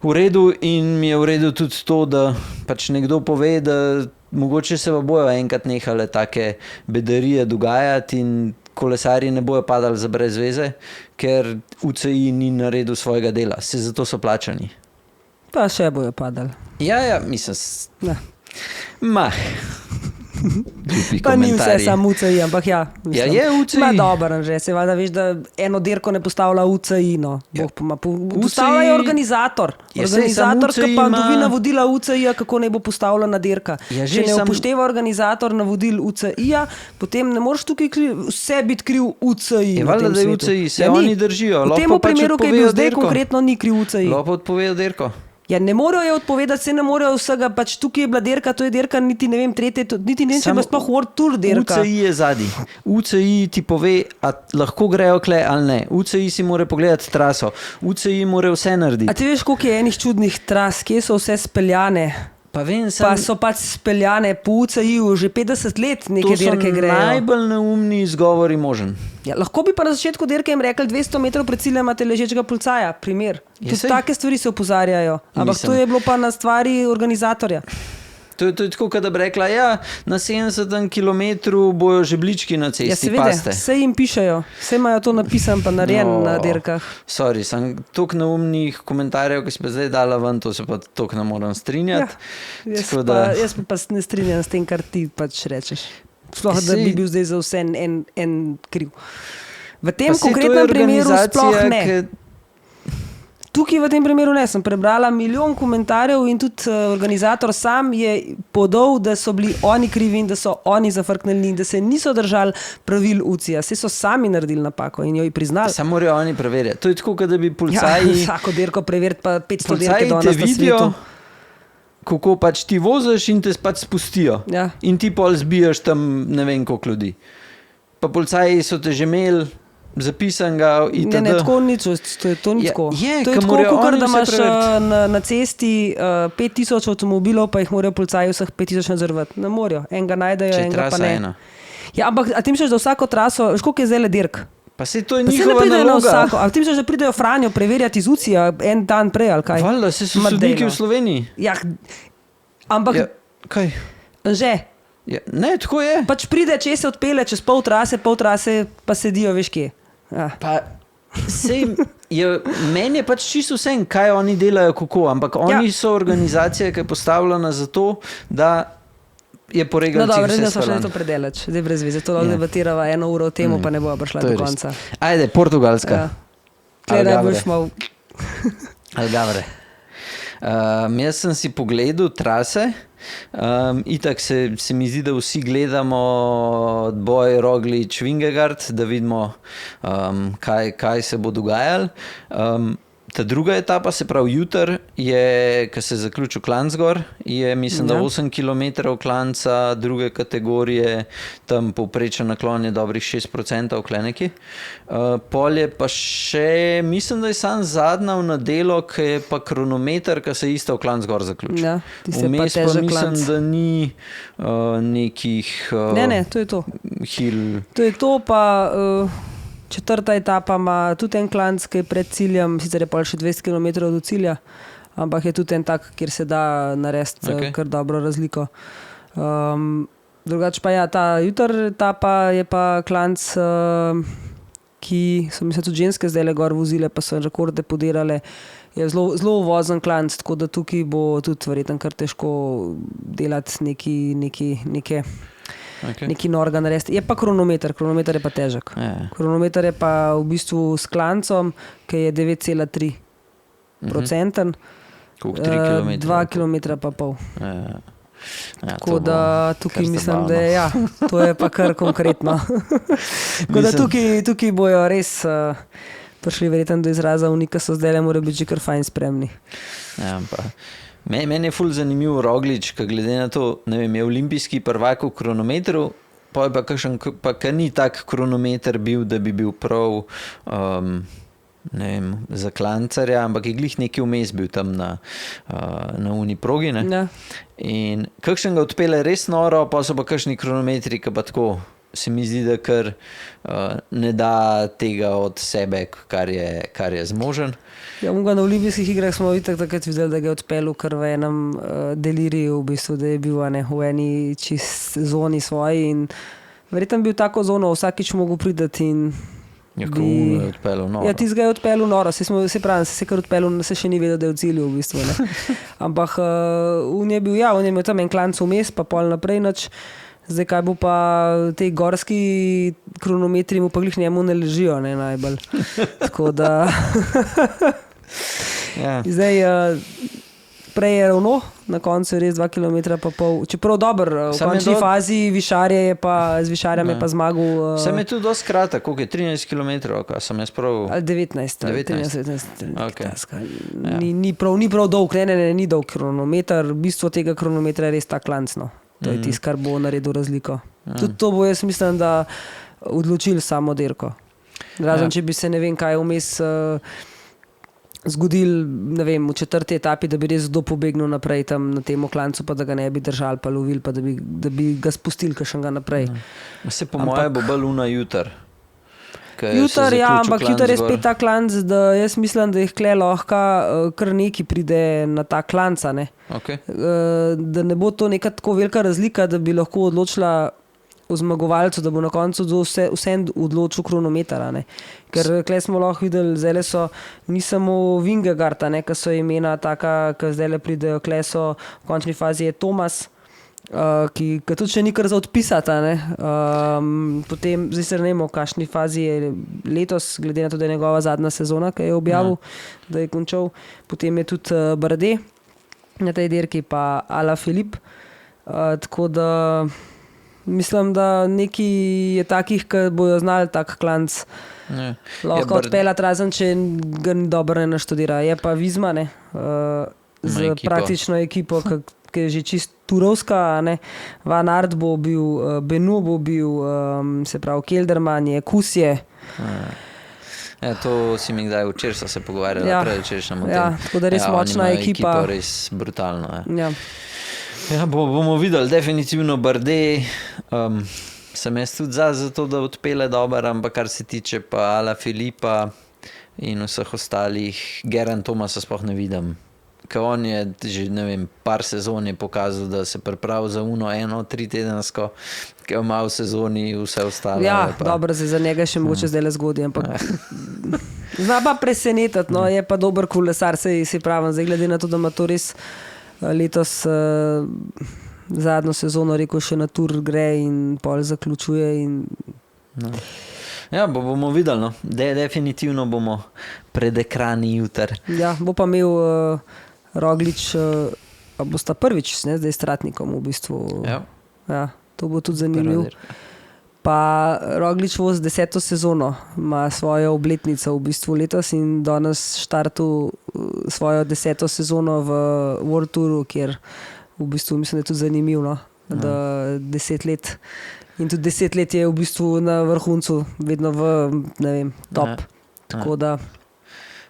v redu in mi je v redu tudi to, da pač nekdo pove, da mogoče se pa bojo enkrat nehale take bedarije dogajati in kolesarji ne bojo padali za brez veze, ker UCI ni naredil svojega dela, se zato so plačani. Pa še bojo padali. Ja, mislim... Pa ni vse samo UCI, ampak ja. Ja, je UCI. Ma dobro, že se vada, veš, da eno dirko ne postavlja UCI, no. Postavlja je organizator. Organizator, ki pa dobi navodila UCI-ja, kako ne bo postavljena dirka. Če ne upošteva organizator navodil UCI-ja, potem ne moreš tukaj vse biti kriv UCI. Je valjda, da je UCI, se oni držijo. V tem primeru, ki je bil zdaj konkretno, ni kriv UCI. Lahko odpovejo dirko. Ja, ne morejo je odpovedati, se ne morejo vsega, pač tukaj je bila dirka, to je dirka, niti ne vem, tretje, niti ne vem, če je sploh World Tour dirka. UCI je zadnji. UCI ti pove, a lahko grejo kle ali ne. UCI si mora pogledati traso. UCI mora vse narediti. A ti veš, koliko je enih čudnih tras, kje so vse speljane? Pa so pač speljane po UCI-ju že 50 let neke dirke grejo. To so najbolj neumni izgovori možen. Ja, lahko bi pa na začetku dirke jim rekli 200 metrov pred ciljem imate ležečega policaja, primer. Tudi take stvari se opozarjajo, ampak to je bilo pa na stvari organizatorja. To je tako, da bi rekla, ja, na 70 kilometru bojo žeblički na cesti, paste. Vse jim pišejo, vse imajo to napisano pa narejeno na dirkah. Sorry, sem toliko neumnih komentarjev, ki si pa zdaj dala ven, to se pa toliko ne moram strinjati. Ja, jaz pa ne strinjam s tem, kar ti pač rečeš. Sploh, da bi bil zdaj za vse en kriv. V tem konkretnem primeru sploh ne. Tukaj v tem primeru ne, sem prebrala milijon komentarjev in tudi organizator sam je podal, da so bili oni krivi in da so oni zafrknili in da se niso držali pravil UCI-ja. Vse so sami naredili napako in jo ji priznali. Samo morajo oni preverjati. To je tako, da bi policaji... Ja, vsako dirko preveriti pa 500 dirke do nas na svetu. Kako pač ti voziš in te pač spustijo. Ja. In ti pol zbijaš tam ne vem koliko ljudi. Pa policaji so te že imeli zapisan ga itd. Ne, tako nič, to ni tako. Je, to je ker tako, morajo kakor oni da vse imaš preveriti. na cesti 5000 avtomobilov, pa jih morajo policaji vseh 5000 nadzorovati. Ne morajo, enega najdejo, Če je enega pa trasa ne. ena. Ja, ampak a ti misliš, da vsako traso, veš, koliko je zdaj le dirk? Pa se to je Pa se ne njihova pridejo na naloga. vsako. A ti misliš, da pridejo Franjo preverjati iz UCI-ja en dan prej ali kaj? Valjda, se so Ma sodniki daj, no. v Sloveniji. Ja, ampak Ja, kaj? že, Ja, ne, tako je. pač pride, če se odpele čez pol trase pa sedijo, veš kje. Ja. Pa, sej, meni je pač čisto vse, kaj oni delajo, kako, ampak oni so organizacija, ki je postavljena za to, da je po No regalcih dobro, vse da smo šli speljan. to predelač, zdaj brez veze, to lahko debatirava 1 uro o temu, pa ne bo prišla To je do res. konca. Ajde, Portugalska. Ja. Tle da Algarve. boš mal, Algarve. Jaz sem si pogledal trase, itak se mi zdi, da vsi gledamo boj Roglič-Vingegaard, da vidimo, kaj se bo dogajalo. Ta druga etapa, se pravi jutri, je, ko se zaključil klanc gor, je mislim, da 8 km klanca druge kategorije, tam povprečen naklon je dobrih 6% kleneki. Pol je pa še, mislim, da je sam zadnja v nedelo, ki je pa kronometer, ki se isto v klanc gor zaključi. Ja, tisti je pa Vmes pa težek mislim, klanc. da ni nekih Ne, to je to. hil. To je to, pa četrta etapa ima tudi en klanc, ki je pred ciljem, sicer je pol še 200 km do cilja, ampak je tudi en tak, kjer se da narediti Okej. kar dobro razliko. Drugače pa ja, ta jutr etapa je pa klanc, ki so mi se tudi ženske zdaj le gor vozile, pa so rekorde podirale. Je zelo uvozen klanc, tako da tukaj bo tudi verjetno kar težko delati neke Okay. neki norga narediti. Je pa kronometer je pa težek. Ja. Kronometer je pa v bistvu s klancom, ki je 9,3%. Koliko 3 km? 2 km pa pol. Ja, Tako da tukaj kar mislim, zabavno. da je, ja, to je pa kar konkretno. Tako da tukaj bojo res prišli verjetno do izraza oni, ki so zdaj le morajo biti že kar fajn spremni. Ja, pa. Meni je ful zanimiv Roglič, ker glede na to, ne vem, je olimpijski prvak v kronometru, pa je pa kakšen, pa kar ni tak kronometer bil, da bi bil prav, ne vem, za klancarja, ampak je glih neki vmes bil tam na Uniprogi, ne? Ja. In kakšen ga odpele res noro, pa so pa kakšni kronometri, ki pa tako se mi zdi, da kar ne da tega od sebe, kar je zmožen. Ja, na olimpijskih igrah smo itak takrat videli, da ga je odpeljal kar v enem deliriju, v bistvu, da je bil v eni čist zoni svoji in verjetno bil tako zono vsakič mogel priti in Ja, ko je odpeljal noro. Ja, tisti ga je odpeljal noro, se kar odpeljal, se še ni vedel, da je v cilju v bistvu. Ne. Ampak on je bil, ja, on je imel tam en klanc vmes, pa pol naprej nič. Zdaj, kaj bo pa te gorski kronometri, mu pa glih njemu ne ležijo, ne, najbolj. Tako da Ja. zdaj prej je ravno, na koncu je res 2 km pa pol. Čeprav dobro, v Samo je končni fazi Višarje je pa, z Višarjem je pa zmagal. Sem je tudi dosti kratek, koliko je 13 km, kaj sem jaz prav. Ali 19, 19. 13. Okay. Ni prav dolg, ne, ni dolg kronometer, bistvo tega kronometra je res ta klancno. To je tisto, kar bo naredil razliko. Tudi to bo, jaz mislim, da odločil samo dirko. Razen, če bi se ne vem kaj vmes zgodil, ne vem, v četrti etapi, da bi res kdo pobegnil naprej tam na tem klancu, pa da ga ne bi držali, pa lovili, pa da bi ga spustili kakšnega naprej. Se po moje bo bolj luna jutr. Jutr, ja, ampak jutr je spet ta klanc, da jaz mislim, da jih kle lahko kar neki pride na ta klanca, ne. Okay. Da ne bo to neka tako velika razlika, da bi lahko odločila o zmagovalcu, da bo na koncu vse odločil kronometra, ne. Ker kle smo lahko videli, zdaj so ni samo Vingegaard, ne, ki so imena taka, ki zdaj pridejo, kle so v končni fazi je Thomas, ki tudi še ni kar za odpisati. Potem, zdaj se ne vemo, v kakšni fazi je letos, glede na to, da je njegova zadnja sezona, ki je objavil, da je končal. Potem je tudi Bardet na tej dirki, pa Alaphilippe. Tako da mislim, da neki je takih, ki bojo znali tak klanc lahko odpeljati, razen če ga dobro ne naštudira. Je pa Visma, ne, z praktično ekipo, ki je že čist turovska, ne. Van Aert bo bil, Benoit bo bil, se pravi Kelderman je, Kus je. Ja, to si mi kdaj včeraj so se pogovarjali, predvčerajšnjem o tem. Ja, tako da res močna oni imajo ekipa. Ekipo res brutalno. Ja. Ja, bomo videli, definitivno Bardet. Sem jaz tudi za to, da odpele dober, ampak kar se tiče pa Ala Filipa in vseh ostalih, Geraint Thomasa sploh ne vidim. Ker on je že, ne vem, par sezon je pokazal, da se pripravi za eno 3 tedensko, ker ima v sezoni vse ostalo. Ja, dobro, za njega še mogoče zdaj le zgodaj, ampak zna pa presenetiti, no, je pa dober kolesar, se pravim, zdaj glede na to, da ima to res letos zadnjo sezono rekel še na tur gre in pol zaključuje in... No. Ja, bomo videli, no. Definitivno bomo pred ekrani jutri. Ja, bo pa imel Roglič, pa bosta prvič, ne, zdaj s Tratnikom v bistvu. Ja, to bo tudi zanimivo. Pa Roglič voz 10. sezono, ima svojo obletnico v bistvu letos in danes štartu svojo 10. sezono v World Touru, kjer v bistvu mislim, da je tudi zanimivo, no, da 10 let in tudi 10 let je v bistvu na vrhuncu, vedno v, ne vem, top. Tako da...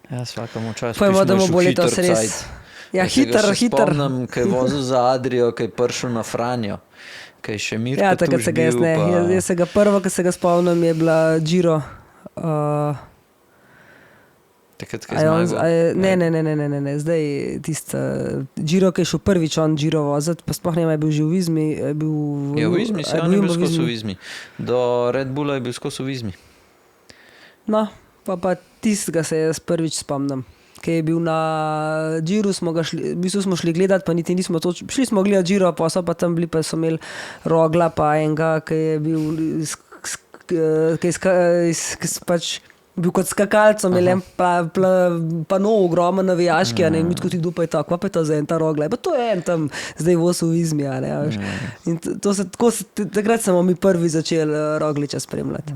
Ja, svakamo čas. Pojmo, da mu bo letos res... Ja, hiter. Spomnim, kaj je vozil za Adrijo, kaj je prišel na Franjo. Kaj je še Mirko ja, takrat se ga jaz ne. Jaz se ga prvo, ki se ga spomnim, je bila Giro. Takrat, kaj je zmagal? Ne. Zdaj tista Giro, ki je šel prvič on Giro voziti, pa sploh ne je bil že v Vizmi. Ja, v Vizmi on je bil skozi v Vizmi. Do Red Bulla je bil skozi v Vizmi. No, pa tistega se jaz prvič spomnim. Ki je bil na Giru, smo šli gledati, pa niti nismo to... Šli smo gledati Giro, pa so pa tam bili, pa so imeli Rogla, pa enega, ki je bil bil kot skakalcem, imel en pano ogromen navijaški, in mi tako ti kdo pa je tako, pa je to za en ta Rogla. Pa to je en tam zdaj voz v Vizmi, ne, veš. In takrat smo mi prvi začeli Rogliča spremljati.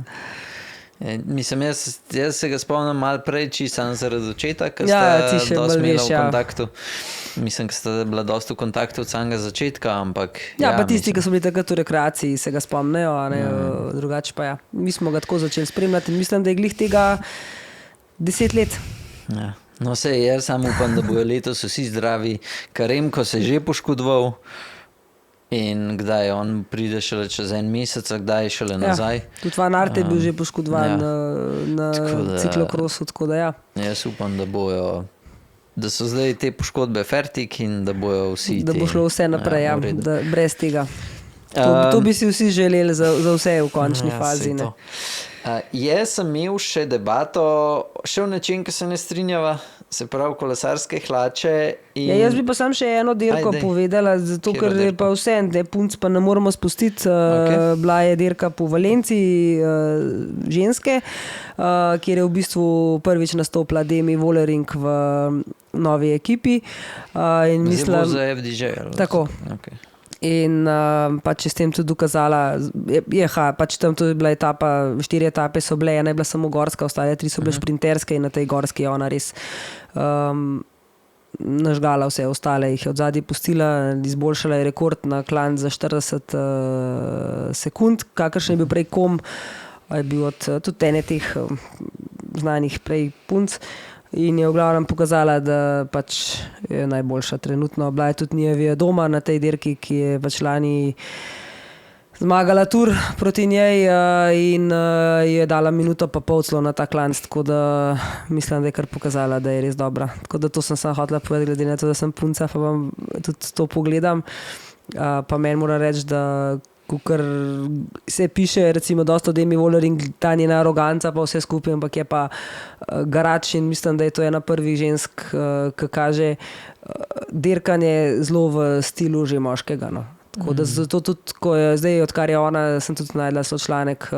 Mislim, jaz se ga spomnim malo prej, sam zaradi očeta, ker sta dosti imela v kontaktu. Mislim, ker sta bila dosti v kontaktu od samega začetka, ampak... Ja, pa tisti, ki so bili takrat v rekreaciji, se ga spomnejo, drugače pa ja. Mi smo ga tako začeli spremljati in mislim, da je glih tega 10 let. Ja. No, jaz samo upam, da bojo letos vsi zdravi. Karemko se je že poškodoval. In kdaj on pride šele čez en mesec, kdaj šele nazaj. Ja, tudi Van Aert je bil že poškodovan na ciklokrosu, tako da ja. Jaz upam, da so zdaj te poškodbe fertik in da bojo vsi da bo šlo vse naprej, brez tega. To bi si vsi želeli za vse v končni fazi. Ne. Jaz sem imel še debato, še v nečem, ki se ne strinjava, se pravi kolesarske hlače. Jaz bi pa sam še eno dirko povedala, zato ker je pa vse, punc pa ne moramo spustiti. Bila je dirka po Valenciji ženske, kjer je v bistvu prvič nastopila Demi Vollering v novi ekipi. Zdaj bo za FDJ. Tako. In pač je s tem tudi dokazala, pač tam tudi bila etapa, 4 etape so bile, ena je bila samo gorska, ostale 3 so bile šprinterske in na tej gorski je ona res nažgala vse ostale, jih je od zadnji pustila, izboljšala je rekord na klanc za 40 sekund, kakršen je bil prej Kom, je bil od tudi ene teh znanih prej punc. In je v glavnem pokazala, da pač je najboljša trenutno. Bila je tudi Nijevija doma na tej dirki, ki je pač lani zmagala tur proti njej in je dala minuto pa pol celo na ta klanc, tako da mislim, da je kar pokazala, da je res dobra. Tako da to sem hotela povedati, glede na to, da sem punca, pa vam tudi to pogledam. Pa meni mora reči, da kar se piše, recimo, dosto Demi Vollering, ta njena aroganca pa vse skupaj, ampak je pa garač in mislim, da je to ena prvih žensk, ki kaže dirkanje zelo v stilu že moškega. No. Tako da zato tudi, ko je zdaj, odkar je ona, sem tudi najdela članek,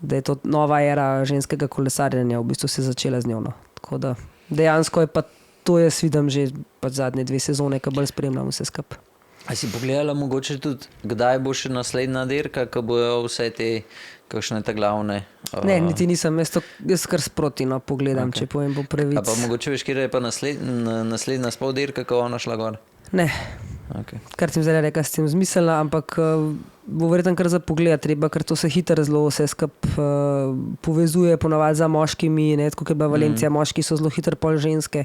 da je to nova era ženskega kolesarjenja, v bistvu se je začela z njo. No. Tako da dejansko je pa to jaz vidim že pač zadnje 2 sezone, ki bolj spremljam vse skupaj. A si pogledala mogoče tudi, kdaj bo še naslednja dirka, ko bojo vse te, kakšne te glavne? Ne, niti nisem, jaz kar sproti pogledam, če povem po pravici. A pa mogoče veš, kjer je pa naslednja spol dirka, ko ona šla gor? Ne, kar sem zdaj rekla, s tem zmislila, ampak bo verjetno kar za pogled treba, ker to se hitro zelo vse povezuje ponavadi za moškimi, ne, tako kot je bila Valencija, moški so zelo hitro pol ženske,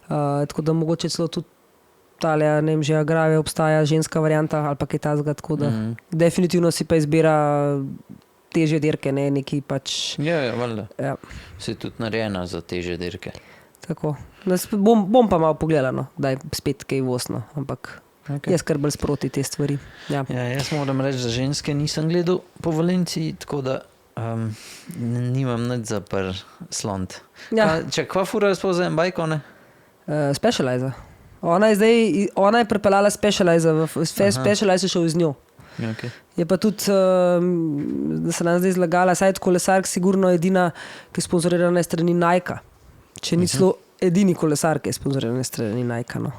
tako da mogoče celo tudi tale, ne vem, že Agrave obstaja ženska varianta ali pa kaj tazga, tako da definitivno si pa izbira težje dirke, ne, neki pač... Ja, valjda. Ja. Si tudi narejena za težje dirke. Tako. Bom pa malo pogledala, no, daj spet kaj vosno, ampak jaz kar bolj sproti te stvari. Ja. Ja, jaz moram reči, za ženske nisem gledal po Valenciji, tako da nimam nič za slont. Ja. Kva fura je spoza en bajk, one? Specializer. Ona je prepeljala Specializer, Specializer šel z njo. Okay. Je pa tudi, da se nam zdaj zlagala, saj kolesark sigurno edina, ki je sponzorirana strani Nike. Če ni celo edini kolesar, ki je sponzorirana strani Nike. No.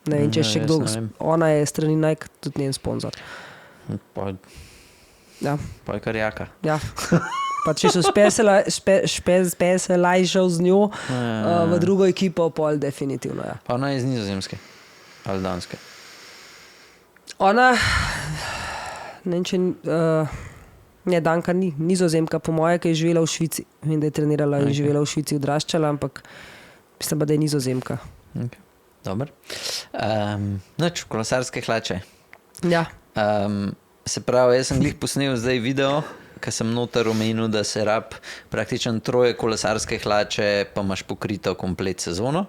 Ne vem, če še kdo. Ona je strani Nike tudi njen sponzor. Pa je kar jaka. Ja. Pa če so Specializer z njo v drugo ekipo, pol definitivno. Ja. Pa ona je iz Nizozemske ali Danske. Ona, ne vem, če ne, Danka ni, Nizozemka, po moje, ki je živela v Švici. Vem, da je trenirala in živela v Švici, odraščala, ampak mislim pa, da je Nizozemka. Okay. Dobar. Noč, kolesarske hlače. Ja. Se pravi, jaz sem glih posnel zdaj video, ker sem noter omenil, da se rab praktično 3 kolesarske hlače, pa imaš pokrito komplet sezono.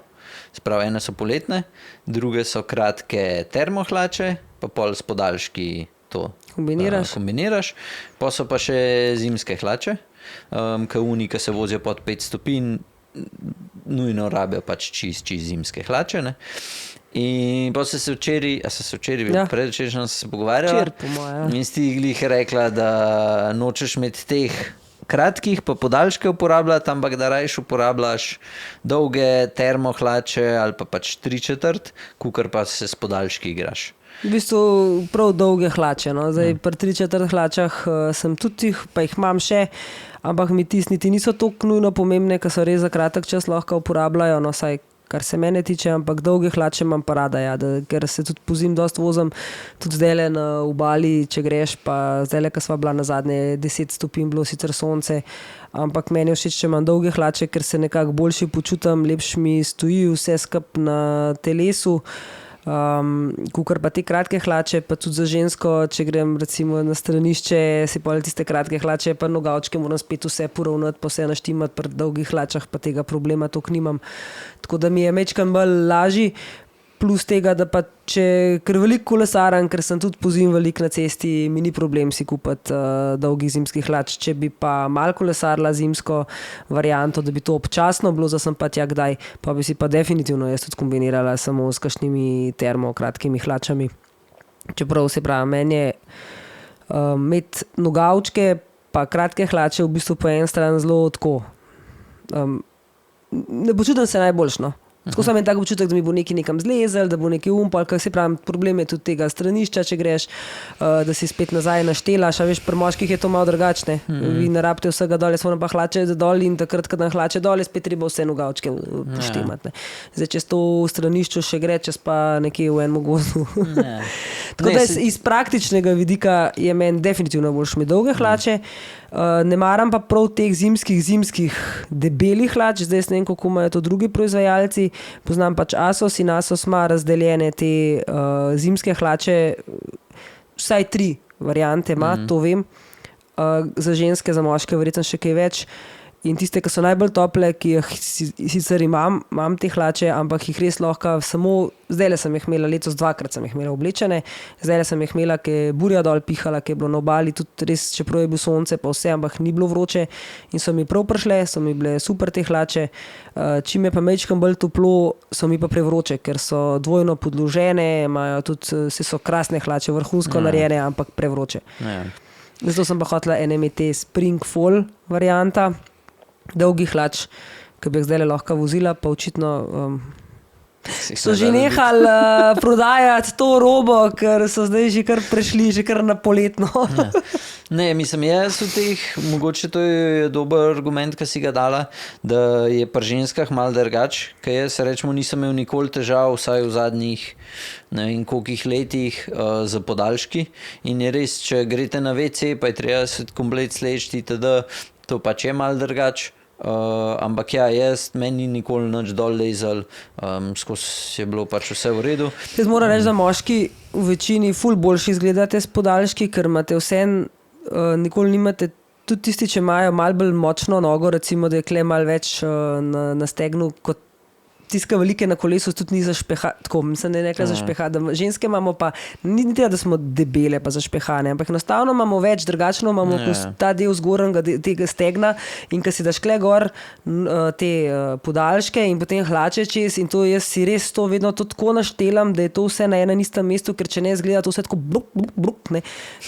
Se pravi, ene so poletne, druge so kratke termohlače, pa pol s podaljški to kombiniraš. Pa so pa še zimske hlače, ki se vozijo pod 5 stopinj, nujno rabijo pač čist zimske hlače. Ne? In pa se včeraj, predvčerajšnjem se pogovarjala in si glih rekla, da nočeš med teh kratkih pa podaljške uporabljati, ampak da rajš uporabljaš dolge termohlače ali pa pač 3/4, kukor pa se s podaljški igraš. V bistvu prav dolge hlače. No. Zdaj, pri 3/4 hlačah sem tudi jih, pa jih imam še, ampak mi niti niso toliko nujno pomembne, ker so res za kratek čas lahko uporabljajo, no saj kar se mene tiče, ampak dolge hlače imam pa rada, ja, ker se tudi pozim dost vozim, tudi zdajle na obali, če greš, pa zdajle, ko sva bila na zadnje 10 stopinj, bilo sicer sonce, ampak meni je všeč, če imam dolge hlače, ker se nekako boljše počutim, lepše mi stoji vse skup na telesu, kukor pa te kratke hlače, pa tudi za žensko, če grem recimo na stranišče, si pa tiste kratke hlače, pa nogavčke moram spet vse poravnati, pa vse naštimati, pri dolgih hlačah pa tega problema toliko nimam. Tako da mi je mečkan bolj lažji, plus tega, da pa če ker veliko kolesaram, ker sem tudi pozim veliko na cesti, mi ni problem si kupiti dolgih zimskih hlač. Če bi pa malo kolesarila zimsko varianto, da bi to občasno bilo, da sem pa tja kdaj, pa bi si pa definitivno jaz tudi kombinirala samo s kakšnimi kratkimi hlačami. Čeprav se pravi, meni je imeti nogavčke pa kratke hlače v bistvu po en stran zelo tako. Ne počutim se najboljš, no. Tako sem tak občutek, da mi bo nekam zlezel, da bo neki umpal, ker se pravim, problem je tudi tega stranišča, če greš, da si spet nazaj naštelaš, a veš, pri moških je to malo drugačne. Vi ne rabite vsega dol, jaz moram pa hlače dol in takrat, kad nam hlače dol, spet treba vse nogavčke poštemati. Zdaj, če to v stranišču še gre, čez pa nekje v enem gozdu. Tako da iz praktičnega vidika je meni definitivno boljše mi dolge hlače. Ne maram pa prav teh zimskih debelih hlač, zdaj ne vem, kako imajo to drugi proizvajalci, poznam pač Asos in Asos ima razdeljene te zimske hlače, vsaj 3 variante ima, to vem, za ženske, za moške verjetno še kaj več. In tiste, ki so najbolj tople, ki jih sicer imam te hlače, ampak jih res lahko samo, zdajle sem jih imela, letos 2-krat sem jih imela oblečene, zdajle sem jih imela, ki je burja dol pihala, ki je bilo na obali, tudi res, čeprav je bil sonce, pa vse, ampak ni bilo vroče in so mi prav prišle, so mi bile super te hlače. Čim je pa mečkam bolj toplo, so mi pa prevroče, ker so dvojno podložene, imajo tudi, so krasne hlače, vrhunsko narejene, ampak prevroče. Zato sem pa hotela te spring fall varianta, dolgih hlač, ki bi jih zdaj lahko vozila, pa očitno So že nehali prodajati to robo, ker so zdaj že kar prešli, že kar na poletno. Ja. Ne, mislim, jaz v teh, mogoče to je dober argument, ki si ga dala, da je pri ženskah malo drugač, ker jaz rečemo nisem imel nikoli težav, vsaj v zadnjih ne vem kolikih letih za podaljški in je res, če greste na WC, pa je treba se komplet sleči, teda to pač je malo drugač. Ampak ja, meni ni nikoli nič dol lezel, skozi je bilo pač vse v redu. Jaz moram reči, da moški v večini ful boljši izgledate s podaljški, ker imate vseeno, nikoli nimate, tudi tisti, če imajo malo bolj močno nogo, recimo, da je kle malo več na stegnu, kot tiska velike na kolesu, tudi ni za špeha, tako mislim, ne rekla za špeha, da ženske imamo pa, ni tega, da smo debele pa za špehane, ampak enostavno imamo več, drugačno imamo ta del zgornjega tega stegna in ko si daš kle gor te podaljške in potem hlače čez in to jaz si res to vedno to tako naštelam, da je to vse na enem istem mestu, ker če ne zgleda to vse tako bruk, ne,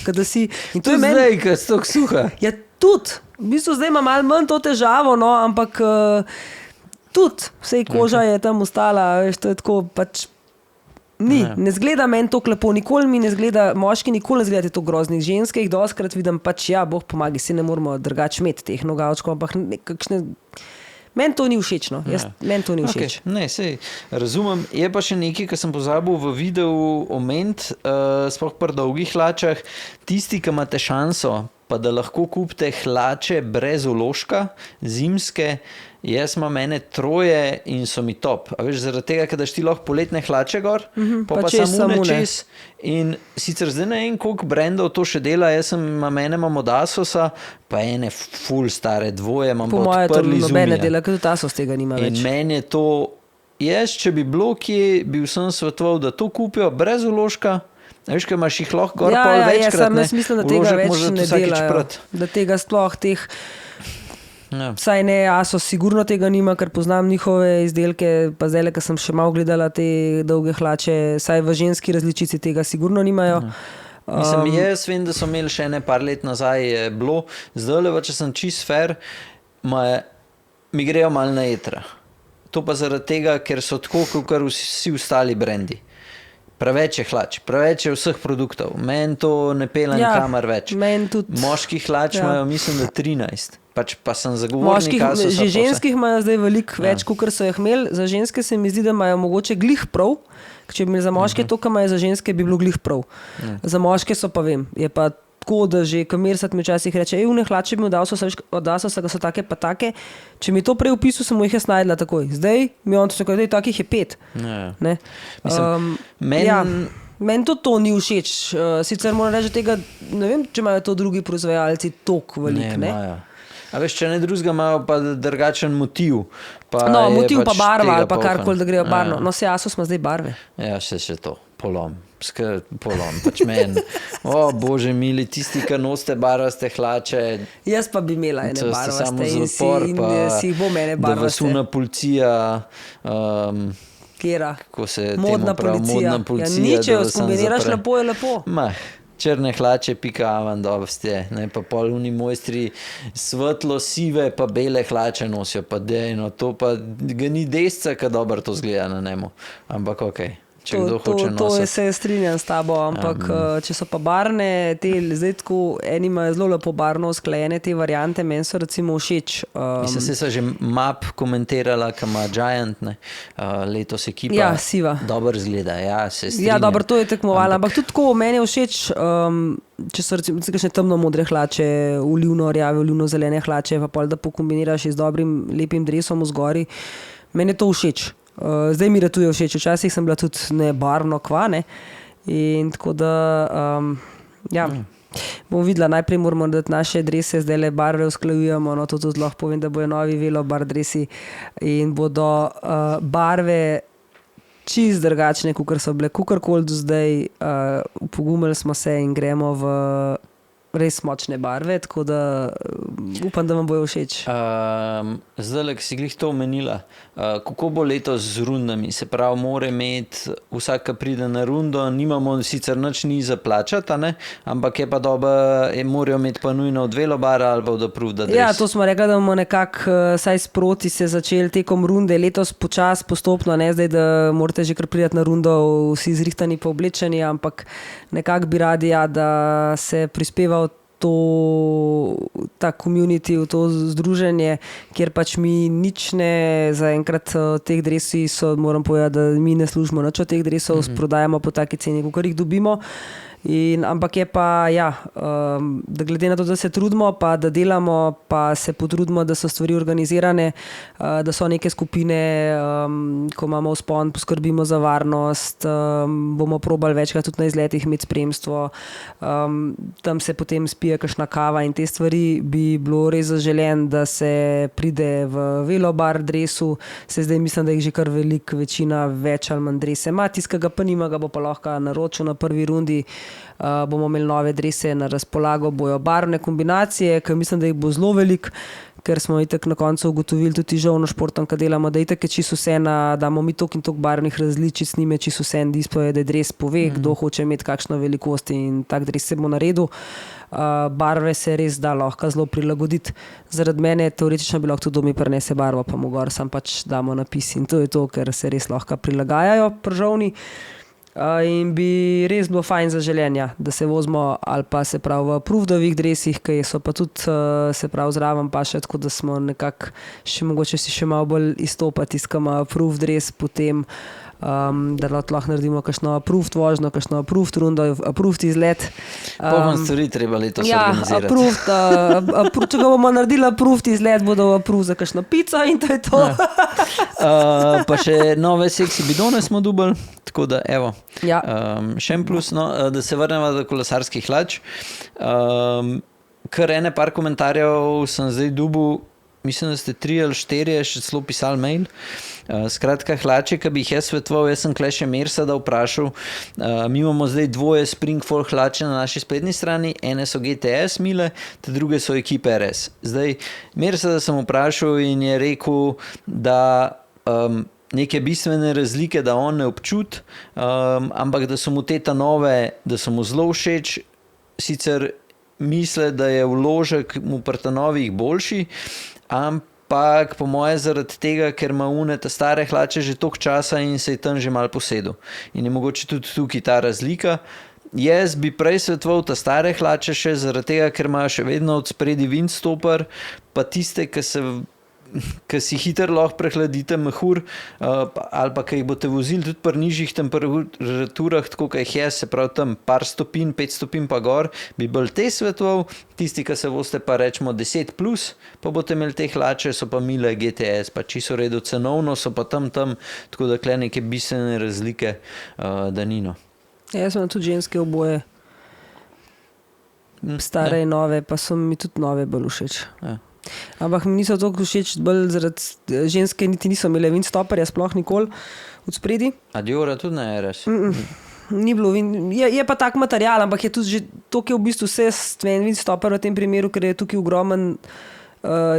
kada si in to je meni... Zdaj, ker si tako suha. Ja, tudi, v bistvu zdaj ima malo manj to težavo, no, ampak tudi, vsej koža je tam ostala, veš, to je tako, pač ne zgleda meni to lepo, nikoli mi ne zgleda, moški nikoli ne zgledate to groznih, ženske jih doskrat vidim, pač ja, Bog pomagi, si ne moramo drugače imeti teh nogavčkov, ampak nekakšne, meni to ni všeč, no, meni to ni všeč. Okay. Ne, sej, razumem, je pa še nekaj, kar sem pozabil v videu omeniti, sploh pri dolgih hlačah, tisti, ki imate šanso, pa da lahko kupite hlače brez uložka, zimske, jaz imam mene 3 in so mi top. A veš, zaradi tega, ker daš ti lahko poletne hlače gor, pa samo čez. In sicer zdaj ne vem, koliko brendov to še dela, jaz imam od Asosa, pa ene ful stare 2, imam pa odprli Zumija. Po moje to nobene dela, ker tudi Asos tega nima več. In meni je to, če bi bilo kje, bi vsem svetoval, da to kupijo brez uložka. Veš, kaj imaš jih lahko gor pol večkrat, ne? Jaz mislim, da tega več ne delajo. Da tega sploh teh... Ja. Saj ne, Asos sigurno tega nima, ker poznam njihove izdelke, pa zdaj, ko sem še malo gledala te dolge hlače, saj v ženski različici tega sigurno nimajo. Ja. Mislim, jaz vem, da so imeli še par let nazaj je bilo, zdaj, če sem čist fair, mi grejo malo na jetra. To pa zaradi tega, ker so tako, kot vsi ostali brendi. Preveč je hlač, preveč je vseh produktov. Meni to ne pela nikamor več. Moških hlač imajo, mislim, da 13. Pa sem zagovornik Asosa. Že ženskih imajo zdaj veliko več, kot so jih imeli. Za ženske se mi zdi, da imajo mogoče glih prav. Če bi imeli za moške to, kar imajo za ženske, bi bilo glih prav. Za moške so pa vem. Je pa tako, da že Kamirsat mi včasih reče, une hlače bi od Asosa, da so take pa take. Če mi to prej opisal, sem jih jaz najdla takoj. Zdaj mi on to tako, da je takih je 5. Ne? Mislim, meni to ni všeč. Sicer moram reči tega, ne vem, če imajo to drugi proizvajalci toliko velik. Ne? A veš, če ne drugega imajo pa drugačen motiv. Motiv pa barva ali pa karkoli, da grejo barno. No, se Asos ima zdaj barve. Ja, še to, polom. Pač meni, bože mili, tisti, ki nosite barvaste hlače. Jaz pa bi imela ene barvaste in si jih bo mene barvaste. Da vas una policija... Kjera? Modna policija. Ja, niče, jo skombiniraš lepo je lepo. Črne hlače, pika avan, dobro ste, ne, pa poluni mojstri svetlo sive, pa bele hlače nosijo, pa dejno, to pa ga ni desca, ka dobro to zgleda na njemu, ampak okej. To se strinjam s tabo, ampak če so pa barne, zdaj tako, eni imajo zelo lepo barno usklajene te variante, meni so recimo všeč. Mislim, se že map komentirala, ka ima Giant, ne, letos ekipa. Ja, siva. Dobro zgleda, ja, se strinjam. Ja, dobro, to je tekmovala, ampak tudi tako, meni je všeč, če so recimo kakšne temno modre hlače, olivno rjave, olivno zelene hlače, pa pol da pokombiniraš z dobrim, lepim dresom vzgori, meni je to všeč. Zdaj mi ratuje všeč, včasih sem bila tudi nebarvno kvane in tako da bom videla, najprej moramo dati naše drese, zdaj le barve usklajujemo, no to tudi lahko povem, da bojo novi velobar dresi in bodo barve čist drugačne, kakor so bile kakorkoli do zdaj, pogumili smo se in gremo v res močne barve, tako da upam, da vam bojo všeč. Zdaj, ki si glih to omenila, kako bo letos z rundami? Se pravi, mora imeti vsak, ki pride na rundo, nimamo sicer nič ni za plačati, ampak je pa dobro, morajo imeti pa nujno od velobara ali pa od approved adres. Ja, to smo rekli, da bomo nekako saj sproti se začeli tekom runde, letos počas, postopno, ne zdaj, da morate že kar priti na rundo vsi zrihtani pa oblečeni, ampak nekako bi radi, da se prispeva ta community, v to združenje, kjer pač mi nič ne, zaenkrat teh dresi moram povedati, da mi ne služimo nič od teh dresov, prodajamo po taki ceni, kakor jih dobimo. Ampak je pa, da glede na to, da se trudimo, pa da delamo, pa se potrudimo, da so stvari organizirane, da so neke skupine, ko imamo vzpon, poskrbimo za varnost, bomo probali večkrat tudi na izletih imeti spremstvo, tam se potem spije kakšna kava in te stvari, bi bilo res zaželen, da se pride v velobar dresu, se zdaj mislim, da jih že kar večina več ali manj drese ima, tiskega pa nima, ga bo pa lahko naročil na prvi rundi. Bomo imeli nove drese na razpolago, bojo barvne kombinacije, ker mislim, da jih bo zelo veliko, ker smo itak na koncu ugotovili tudi žovno športom, kad delamo, da itak je čisto vse, damo mi toliko in toliko barvnih različic, njime čisto vse en display, da je dres pove, kdo hoče imeti kakšno velikost in tak dres se bo naredil. Barve se res da lahko zelo prilagoditi. Zaradi mene teoretično bi lahko tudi mi prinese barvo, pa mu gor sam pač damo napis in to je to, ker se res lahko prilagajajo pržovni. In bi res bilo fajn za želenja, da se vozimo ali pa se pravi v approved dresih, ki so pa tudi se pravi zraven pa še tako, da smo nekako še mogoče si še malo bolj izstopati, iskamo approved dres, potem da lahko naredimo kakšno approved vožnjo, kakšno approved rundo, approved izlet. Povem stvari treba letos organizirati. Approved, če ga bomo naredili approved izlet, bodo approved za kakšno pico in to je to. Pa še nove seksi bidone smo dubali, tako da evo. Ja. Še en plus, da se vrnemo do kolesarskih hlač. Kar ene par komentarjev sem zdaj dubil, mislim, da ste 3 ali 4 še celo pisali mail. Skratka, hlače, ki bi jih jaz svetoval, jaz sem kle še Merseda vprašal. Mi imamo zdaj 2 Springfall hlače na naši spletni strani, ene so GTS mile, te druge so ekipe RS. Zdaj, Merseda sem vprašal in je rekel, da neke bistvene razlike, da on ne občuti, ampak da so mu te nove, da so mu zelo všeč, sicer misle, da je vložek mu pri novih boljši, ampak po moje zaradi tega, ker ima ta stare hlače že toliko časa in se je tam že malo posedel. In je mogoče tudi tukaj ta razlika. Jaz bi prej svetoval ta stare hlače še zaradi tega, ker imajo še vedno od spredi windstopper, pa tiste, ki si hitro lahko prehladite mehur, ali pa ki jih boste vozili tudi pri nižjih temperaturah, tako kot jih je, se pravi tam par stopinj, 5 stopinj pa gor, bi bolj te svetoval, tisti, ki se boste pa rečemo 10+, pa boste imeli te hlače, so pa mile GTS, pa čisto redo cenovno, so pa tam, tako da kle neke bistvene razlike, da nino. Jaz sem tudi ženske oboje, stare in nove, pa so mi tudi nove bolj všeč. Ja. Ampak mi niso toliko všeč, bolj zaradi ženske niti niso imele windstopperja, sploh nikoli od spredi. A Diora tudi ne RS? Ni bilo, je pa tak material, ampak je tudi že toliko je v bistvu vse windstopper v tem primeru, ker je tukaj ogromen,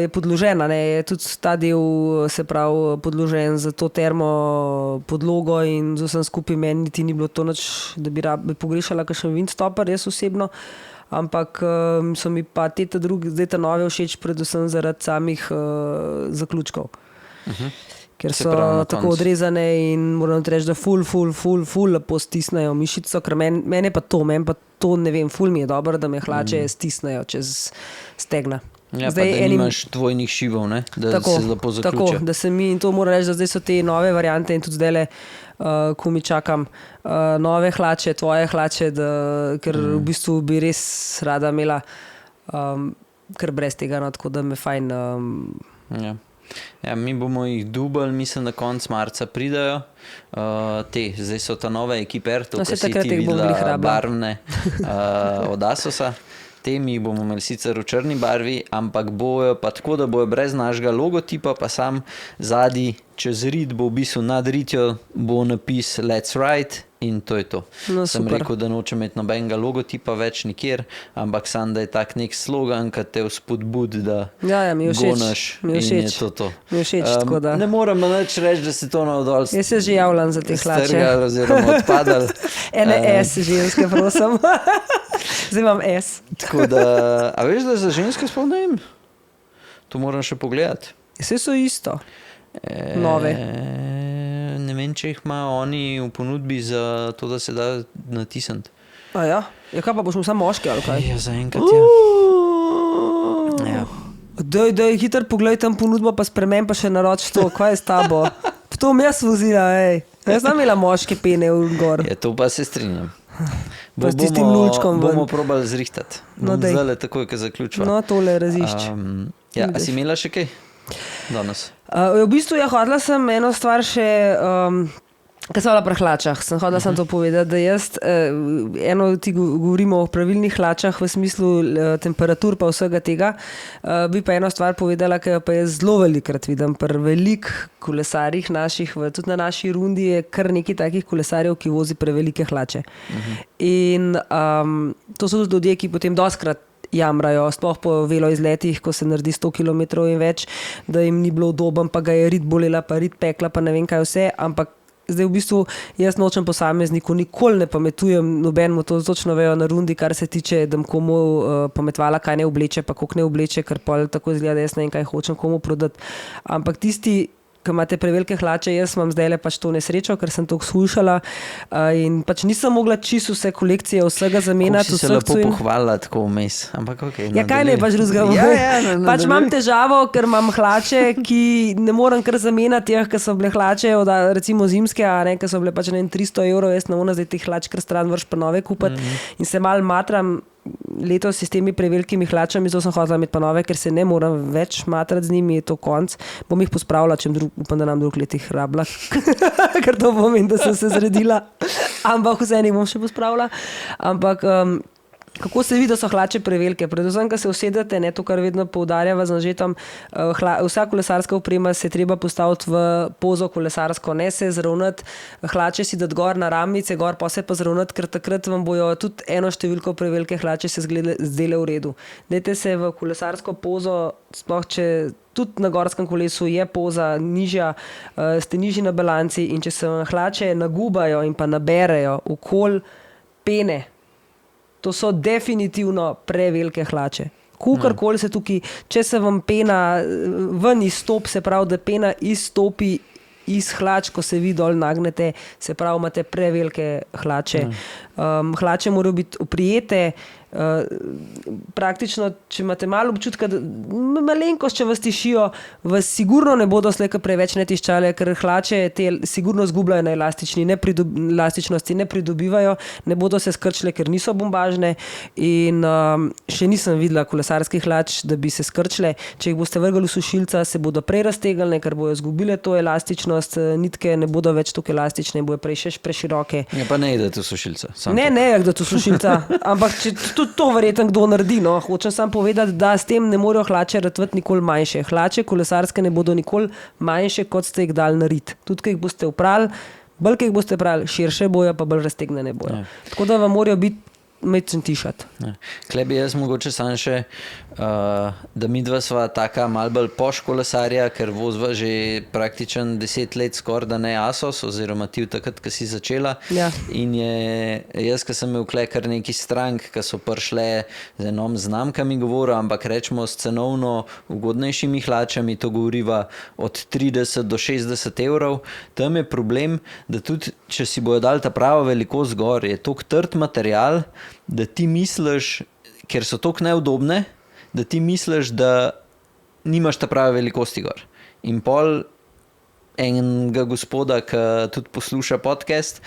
je podložena, je tudi ta del, se pravi, podložen za to termo podlogo in z vsem skupaj meni niti ni bilo to nič, da bi pogrešala kakšen windstopper, jaz osebno. Ampak so mi pa zdaj te nove všeč predvsem zaradi samih zaključkov. Ker so tako odrezane in moram reči, da ful lepo stisnejo mišico, ker meni pa to, ne vem, ful mi je dobro, da me hlače stisnejo čez stegna. Ja, zdaj, pa da nimaš dvojnih šivov, ne? Da tako, se lepo zaključa. Tako, da se mi, in to moram reči, da zdaj so te nove variante in tudi zdajle, ko mi čakam nove hlače, tvoje hlače, ker v bistvu bi res rada imela kar brez tega, tako da me fajn... Ja, mi bomo jih dubali, mislim, da konc marca pridajo. Zdaj so ta nove ekipe, to, kar si ti videla, barvne od Asosa. Te mi bomo imeli sicer v črni barvi, ampak bojo pa tako, da bojo brez našega logotipa, pa sam zadnji čez rit bo v bistvu nad ritjo bo napis Let's Ride in to je to. No, Sem super. rekel, da nočem imeti nobenega logotipa več nikjer, ampak sam, da je tak nek slogan, ki te vzpodbudi, da Ja, mi je všeč. gonaš Mi je in všeč. je to. Mi je všeč, tako da. Ne moram nič reči, da se to navdol Jaz se že javljam za te hlače. strgal oziroma odpadal. NS ženske, prosim. Zdaj imam S. Tako da, a veš, da za ženske sploh ne vem? To moram še pogledati. Vse so isto. Nove. Ne vem, če jih ima oni v ponudbi za to, da se da natisniti. A ja? Ja, kaj pa boš mu samo moški ali kaj? Ja, zaenkrat ja. Ja. Daj, hiter poglej tam ponudbo, pa spremen pa še naroč to, kaj je s tabo. To mi jaz vozila, ej. Jaz sem imela moške pene v gor. Ja, to pa se strinjam. Pa s tistim lulčkom ven. Bomo probali zrihtati. No, daj. Zdaj takoj, ko zaključva. No, tole razišč. Ja, a si imela še kaj danes? V bistvu hodila sem eno stvar še, kaj sem bila pri hlačah, sem hodila sem to povedati, da jaz, eno ti govorimo o pravilnih hlačah v smislu temperatur pa vsega tega, bi pa eno stvar povedala, ki jo pa jaz zelo velikrat vidim, pri velik kolesarjih naših, tudi na naši rundi je kar nekaj takih kolesarjev, ki vozi prevelike hlače. In to so tudi ljudje, ki potem doskrat jamrajo, sploh po veloizletih, ko se naredi 100 km in več, da jim ni bilo udoben, pa ga je rit bolela, pa rit pekla, pa ne vem kaj vse, ampak zdaj v bistvu jaz nočem posamezniku, nikoli ne pametujem, nobenemu to točno vejo na rundi, kar se tiče, da komu pametvala, kaj ne obleče, pa koliko ne obleče, ker pol tako izgleda, da jaz ne vem, kaj hočem komu prodati. Ampak tisti, ki imate prevelike hlače, jaz imam zdaj pač to nesrečo, ker sem to skušala in pač nisem mogla čisto vse kolekcije vsega zamenjati. Si se lepo pohvalila tako vmes, ampak okej. Ja, kaj ne pač drugega? Pač imam težavo, ker imam hlače, ki ne morem kar zamenjati, ker so bile hlače od recimo zimske, a ne, ker so bile pač 300 €, jaz ne morem zdaj teh hlač kar stran vrš pa nove kupiti in se mal matram letos s temi prevelikimi hlačami, zato sem hodila imeti pa nove, ker se ne moram več matrati z njimi, je to konc. Bom jih pospravila, upam, da nam drug let jih rabila, ker to pomeni, da sem se zredila. Ampak vse jih bom še pospravila. Ampak kako se vidi, da so hlače prevelike? Predvsem, ko se usedete, ne, to, kar vedno poudarjava z Anžetom, vsa kolesarska oprema se treba postaviti v pozo kolesarsko, ne se zravnati, hlače si dati gor na ramnice, gor pa se pa zravnati, ker takrat vam bojo tudi eno številko prevelike hlače se zdele v redu. Dajte se v kolesarsko pozo, sploh če tudi na gorskem kolesu je poza nižja, ste nižji na balanci in če se vam hlače nagubajo in pa naberejo okoli pene, to so definitivno prevelike hlače. Kukorkoli se tukaj, če se vam pena ven izstop, se pravi, da pena izstopi iz hlač, ko se vi dol nagnete, se pravi, imate prevelike hlače. Hlače morajo biti oprijete, praktično, če imate malo občutka, malenkost, če vas tišijo, vas sigurno ne bodo slejka preveč ne tiščale, ker hlače te sigurno zgubljajo na elastičnosti, ne pridobivajo, ne bodo se skrčile, ker niso bombažne in še nisem videla kolesarskih hlač, da bi se skrčile. Če jih boste vrgali v sušilca, se bodo prej raztegnile, ker bojo zgubile to elastičnost, nitke ne bodo več toliko elastične, bojo prej še preširoke. Ja, pa ne idete v sušilca. Ne, da to sušilca, ampak tudi to verjetno kdo naredi, no. Hočem samo povedati, da s tem ne morejo hlače ratvati nikoli manjše. Hlače kolesarske ne bodo nikoli manjše, kot ste jih dali narediti. Tudi, ko jih boste oprali, bolj, ko jih boste oprali, širše bojo, pa bolj raztegnene bojo. Tako da vam morajo biti medtem tišati. Klej bi jaz mogoče sam še, da midva sva taka malo bolj poš kolesarja, ker vozva že praktično 10 let skoraj da ne Asos, oziroma ti v takrat, ko si začela. Ja. In jaz, ko sem imel klej kar neki strank, ko so prišle z enom znamkami govoril, ampak rečemo s cenovno ugodnejšimi hlačami, to govoriva od 30 do 60 €. Tam je problem, da tudi, če si bojo dali ta prava velikost gor, je tok trd material, da ti misliš, ker so toliko neudobne, da ti misliš, da nimaš ta prave velikosti gor. In pol enega gospoda, ki tudi posluša podcast,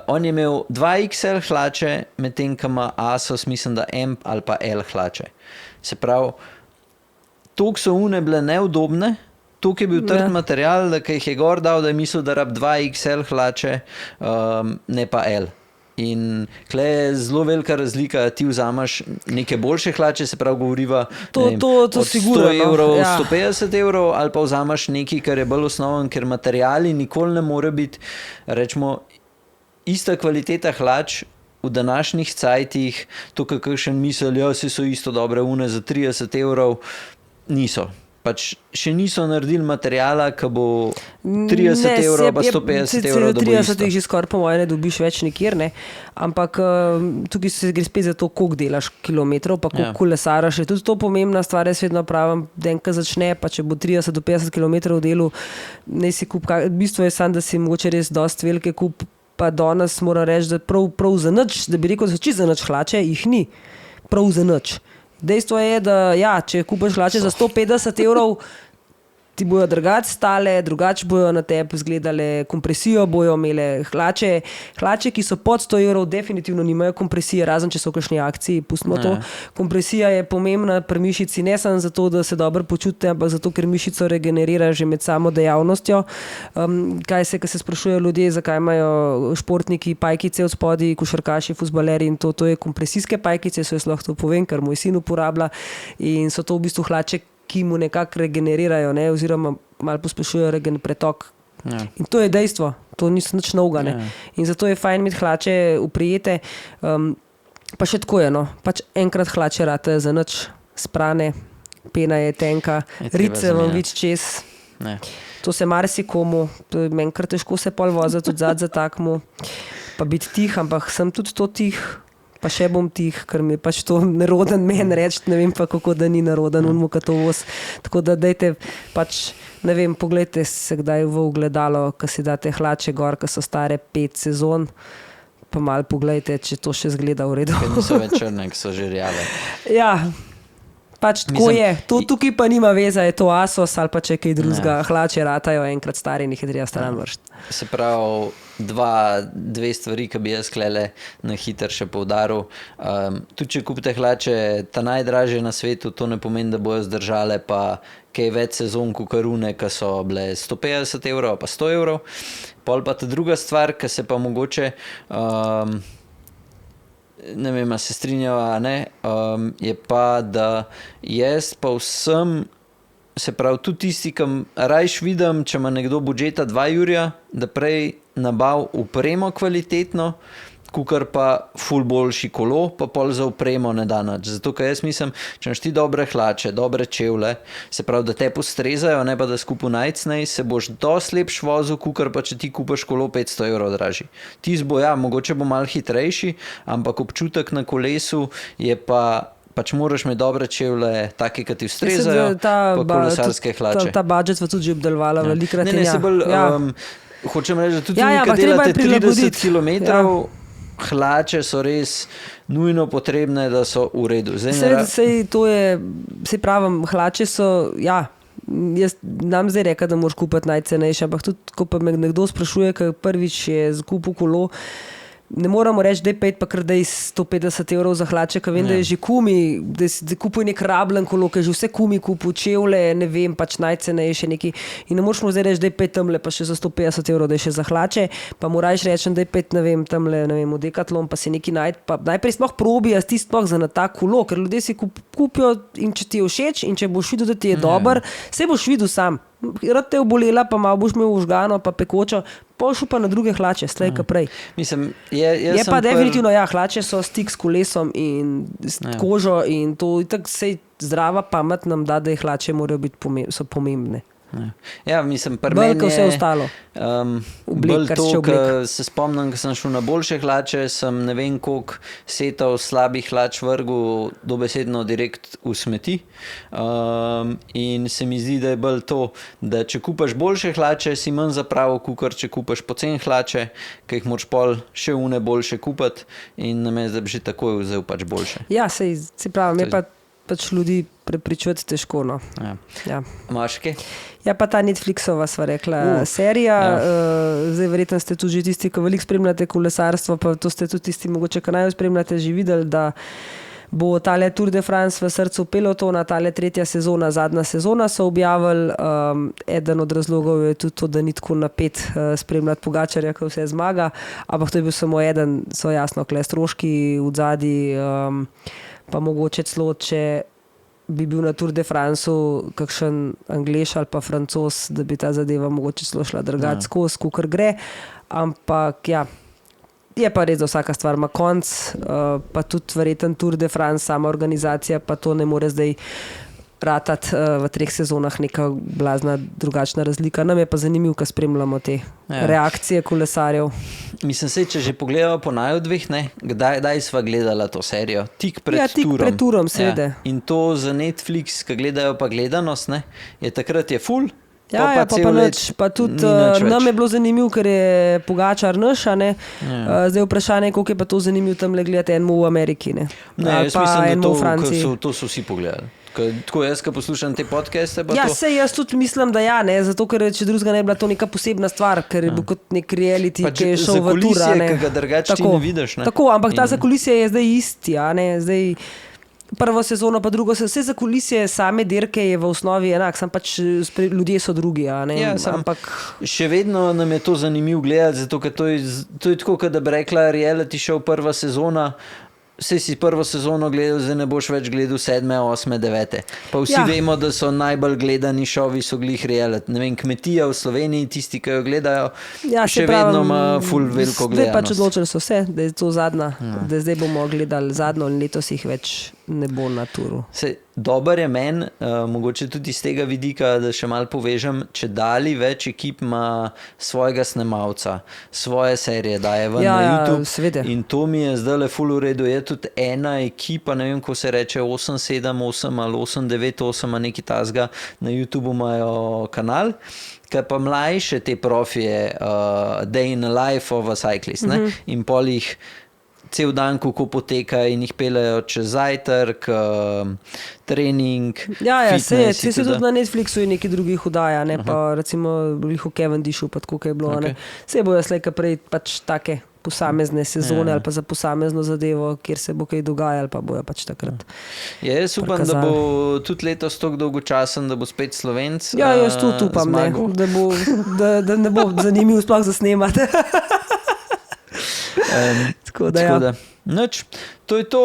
on je imel 2XL hlače, medtem ko ima Asos, mislim, da M ali pa L hlače. Se pravi, toliko so une bile neudobne, toliko je bil trd material, da jih je gor dal, da je mislil, da rab 2XL hlače, ne pa L. In tle je zelo velika razlika, ti vzameš neke boljše hlače, se pravi govoriva to sigurno, 100 €, ja. 150 €, ali pa vzameš nekaj, kar je bolj osnoven, ker materiali nikoli ne more biti, rečemo, ista kvaliteta hlač v današnjih cajtih, to kakšen misel, ja, si so isto dobre une za 30 evrov, niso. Pač še niso naredili materijala, ki bo 30 evrov, pa 150 evrov, da bo 30 isto. jih že skoraj po moje ne dobiš več nikjer, ne. Ampak tukaj se gre spet za to, koliko delaš kilometrov, pa koliko kolesaraš. Je tudi to pomembna stvar, jaz vedno pravim, denka začne, pa če bo 30 do 50 kilometrov delu, ne si kup, v bistvu je samo, da si mogoče res dosti velike kup, pa danes moram reči, da prav za nič, da bi rekel, da so čisto za nič hlače, jih ni. Prav za nič. Dejstvo je, da ja, če kupiš hlače za 150 evrov, ti bojo drugače stale, drugače bojo na tebi izgledale, kompresijo bojo imele. Hlače, ki so pod 100 evrov, definitivno nimajo kompresije, razen če so v kakšni akciji, pustimo to. Kompresija je pomembna pri mišici, ne samo zato, da se dobro počutite, ampak zato, ker mišico regenerira že med samo dejavnostjo. Kaj se sprašujejo ljudje, zakaj imajo športniki pajkice od spodaj, košarkaši, fuzbalerji in to je kompresijske pajkice, so jaz lahko to povem, ker moj sin uporablja in so to v bistvu hlače, ki mu nekako regenerirajo, ne, oziroma malo pospešujejo pretok. Ja. In to je dejstvo, to ni nič novega. Ja. In zato je fajn imeti hlače uprijete. Pa še tako je, no, pač enkrat hlače rate za nič sprane, pena je tenka, rice vam vič čez. Ne. To se marsikomu, to je meni kar težko se pol voziti tudi za takmu, pa biti tih, ampak sem tudi to tih. Pa še bom tih, ker mi je pač to neroden meni reči, ne vem pa kako, da ni neroden unmu, ka to voz. Tako da dajte pač, ne vem, pogledajte se kdaj v ogledalo, ko si date hlače gor, ko so stare 5 sezon, pa malo pogledajte, če to še zgleda v redu. Ker niso več črne, ki so že rjave. Ja, pač tako je. To tukaj pa nima veze, je to Asos ali pa če kaj drugega. Hlače ratajo enkrat stari in jih je treba stran vršiti. Se pravi, dve stvari, ki bi jaz klele na hiter še poudaril. Tudi če kupite hlače ta najdražje na svetu, to ne pomeni, da bojo zdržale pa kaj več sezon kukarune, ki so bile 150 evrov pa 100 evrov. Pol pa ta druga stvar, ki se pa mogoče ne vem, a se strinjava, ne, je pa, da jaz pa vsem, se pravi, tudi tisti, ki rajš vidim, če ima nekdo budžeta 2 jurja, da prej nabav upremo kvalitetno, kukar pa ful boljši kolo, pa pol za upremo ne da nič. Zato, ker jaz mislim, če imaš ti dobre hlače, dobre čevlje, se pravi, da te postrezajo, ne pa da skupu najcnej, se boš dosti lepš vozil, kukar pa če ti kupaš kolo 500 evrov dražji. Tis bo, ja, mogoče bo malo hitrejši, ampak občutek na kolesu je pa pač moraš imeti dobre čevlje, take, ki ti ustrezajo, pa kolesarske hlače. Ta budžet sva tudi že obdelovala velikrat. Ne, se bolj, hočem reči, da tudi nekaj delate 30 kilometrov, hlače so res nujno potrebne, da so v redu. Sej to je, se pravim, hlače so, ja, jaz nam zdaj reka, da moraš kupiti najcenejše, ampak tudi, ko pa me nekdo sprašuje, ker prvič je zakupil kolo, ne moramo reči, da je pet pa kar da je 150 evrov za hlače, ker vem, da je že kumi, da kupuje nek rabljen kolo, ker že vse kumi kupu, čevle, ne vem, pač najcenejše neki. In ne moraš mu zdaj reči, da je pet tamle, pa še za 150 evrov, da je še za hlače, pa moraš reči, da je pet, ne vem, tamle, ne vem, v Decathlon, pa si neki najti, pa najprej sploh probi, a ti sploh za na ta kolo, ker ljudje si kupijo in če ti je všeč in če boš videl, da ti je dober, se boš videl sam. Rad te obolela, pa malo boš imel užgano, pa pekočo, pošel pa na druge hlače, slej ka prej. Mislim, je pa definitivno, ja, hlače so stik s kolesom in s kožo in to tako sej zdrava pamet nam da je hlače morajo biti so pomembne. Ja, mislim, pri meni je vse ostalo. Bolj to, ker se spomnim, ko sem šel na boljše hlače, sem ne vem koliko setov slabih hlač vrgel dobesedno direkt v smeti. In se mi zdi, da je bolj to, da če kupaš boljše hlače, si manj zapravo kukar, če kupaš pocen hlače, ki jih moraš pol še une boljše kupati in namesto da bi že takoj vzel pač boljše. Ja, se pravim, je pa pač ljudi prepričati težko, no. Ja. Imaš kaj? Ja, pa ta Netflixova, sva rekla, serija. Zdaj verjetno ste tudi že tisti, ki veliko spremljate kolesarstvo, pa to ste tudi tisti, mogoče, ki naj spremljate, že videli, da bo tale Tour de France v srcu pelotona, tale 3. sezona, zadnja sezona so objavili. Eden od razlogov je tudi to, da ni tako napet spremljati Pogačarja, ko vse zmaga, ampak to je bil samo eden, so jasno, kle stroški v zadnji, pa mogoče celo, če bi bil na Tour de Franceu kakšen Anglež ali pa Francoz, da bi ta zadeva mogoče celo šla drugače skozi, kakor gre. Ampak ja, Je pa res, da vsaka stvar ima konc, pa tudi verjeten Tour de France, sama organizacija, pa to ne more zdaj ratati v 3 sezonah neka blazna drugačna razlika. Nam je pa zanimivo, ko spremljamo te reakcije kolesarjev. Mislim se, če že pogledamo po naju dveh, ne, kdaj sva gledala to serijo? Tik pred turom. Tik pred turom, seveda. Ja. In to za Netflix, ki gledajo pa gledanost, ne, je takrat je full. Pa nič. Pa tudi nam je bilo zanimivo, ker je Pogačar naš, a ne. Zdaj vprašanje, koliko je pa to zanimivo tam gledati enemu v Ameriki, ne. Ne, jaz mislim, v Franciji. to so vsi pogledali. Tako jaz, ko poslušam te podcaste, pa ja, to... jaz tudi mislim, da ja, ne, zato ker če drugega ne bi bila to neka posebna stvar, ker je bil kot nek reality, ki je šel v tur, a ne. Ki ga drugače ti ne vidiš, ne. Tako, ampak ta zakulisje je zdaj isti, a ne, zdaj prvo sezono, pa drugo sezono, vse zakulisje same dirke je v osnovi enak, sam pač ljudje so drugi, a ne, ampak... Še vedno nam je to zanimivo gledati, zato ker to je tako, kot da bi rekla reality show prva sezona, vse si prvo sezono gledal, zdaj ne boš več gledal 7., 8., 9. Pa vsi vemo, da so najbolj gledani šovi so glih reality. Ne vem, Kmetija v Sloveniji, tisti, ki jo gledajo, še vedno ima full veliko gledanost. Zdaj pač odločili so se, da je to zadnja, da zdaj bomo gledali zadnjo in letos jih več ne bo na turu. Dober je meni, mogoče tudi iz tega vidika, da še malo povežem, če dali več ekip ima svojega snemalca, svoje serije daje ven na YouTube. Seveda. In to mi je zdaj full v redu. Je tudi ena ekipa, ne vem, ko se reče 878 ali 898 ali nekaj tasga, na YouTube imajo kanal, ker pa mlajše te profije, Day in the Life of a Cyclist, ne? In pol jih cel dan, kako poteka in jih pelejo čez zajtrk, trening, fitness. Se tudi na Netflixu in neki drugih oddaja, ne, pa recimo v Cavendishu, pa tako, kaj je bilo, ne. Se bojo slej, prej pač take posamezne sezone ali pa za posamezno zadevo, kjer se bo kaj dogajalo, pa bojo pač takrat. Jaz upam, da bo tudi letos toliko dolgočasen, da bo spet Slovenc Ja, jaz tudi upam, ne, da ne bo zanimiv sploh za snemati. Tako da. Nič, to je to.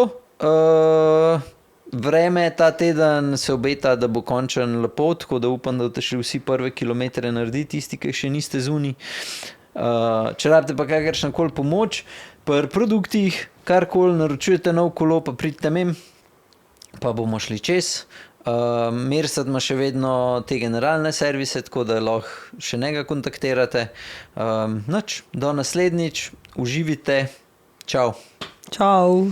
Vreme ta teden se obeta, da bo končen lepo, tako da upam, da boste šli vsi prve kilometre narediti, tisti, ki še niste zunaj. Če rabite pa kakršnakoli pomoč pri produktih, karkoli naročujete nov kolo, pa pridite mem, pa bomo šli čez. Mersat ima še vedno te generalne servise, tako da lahko še njega kontaktirate. Nič, do naslednjič, uživite, čau. Čau.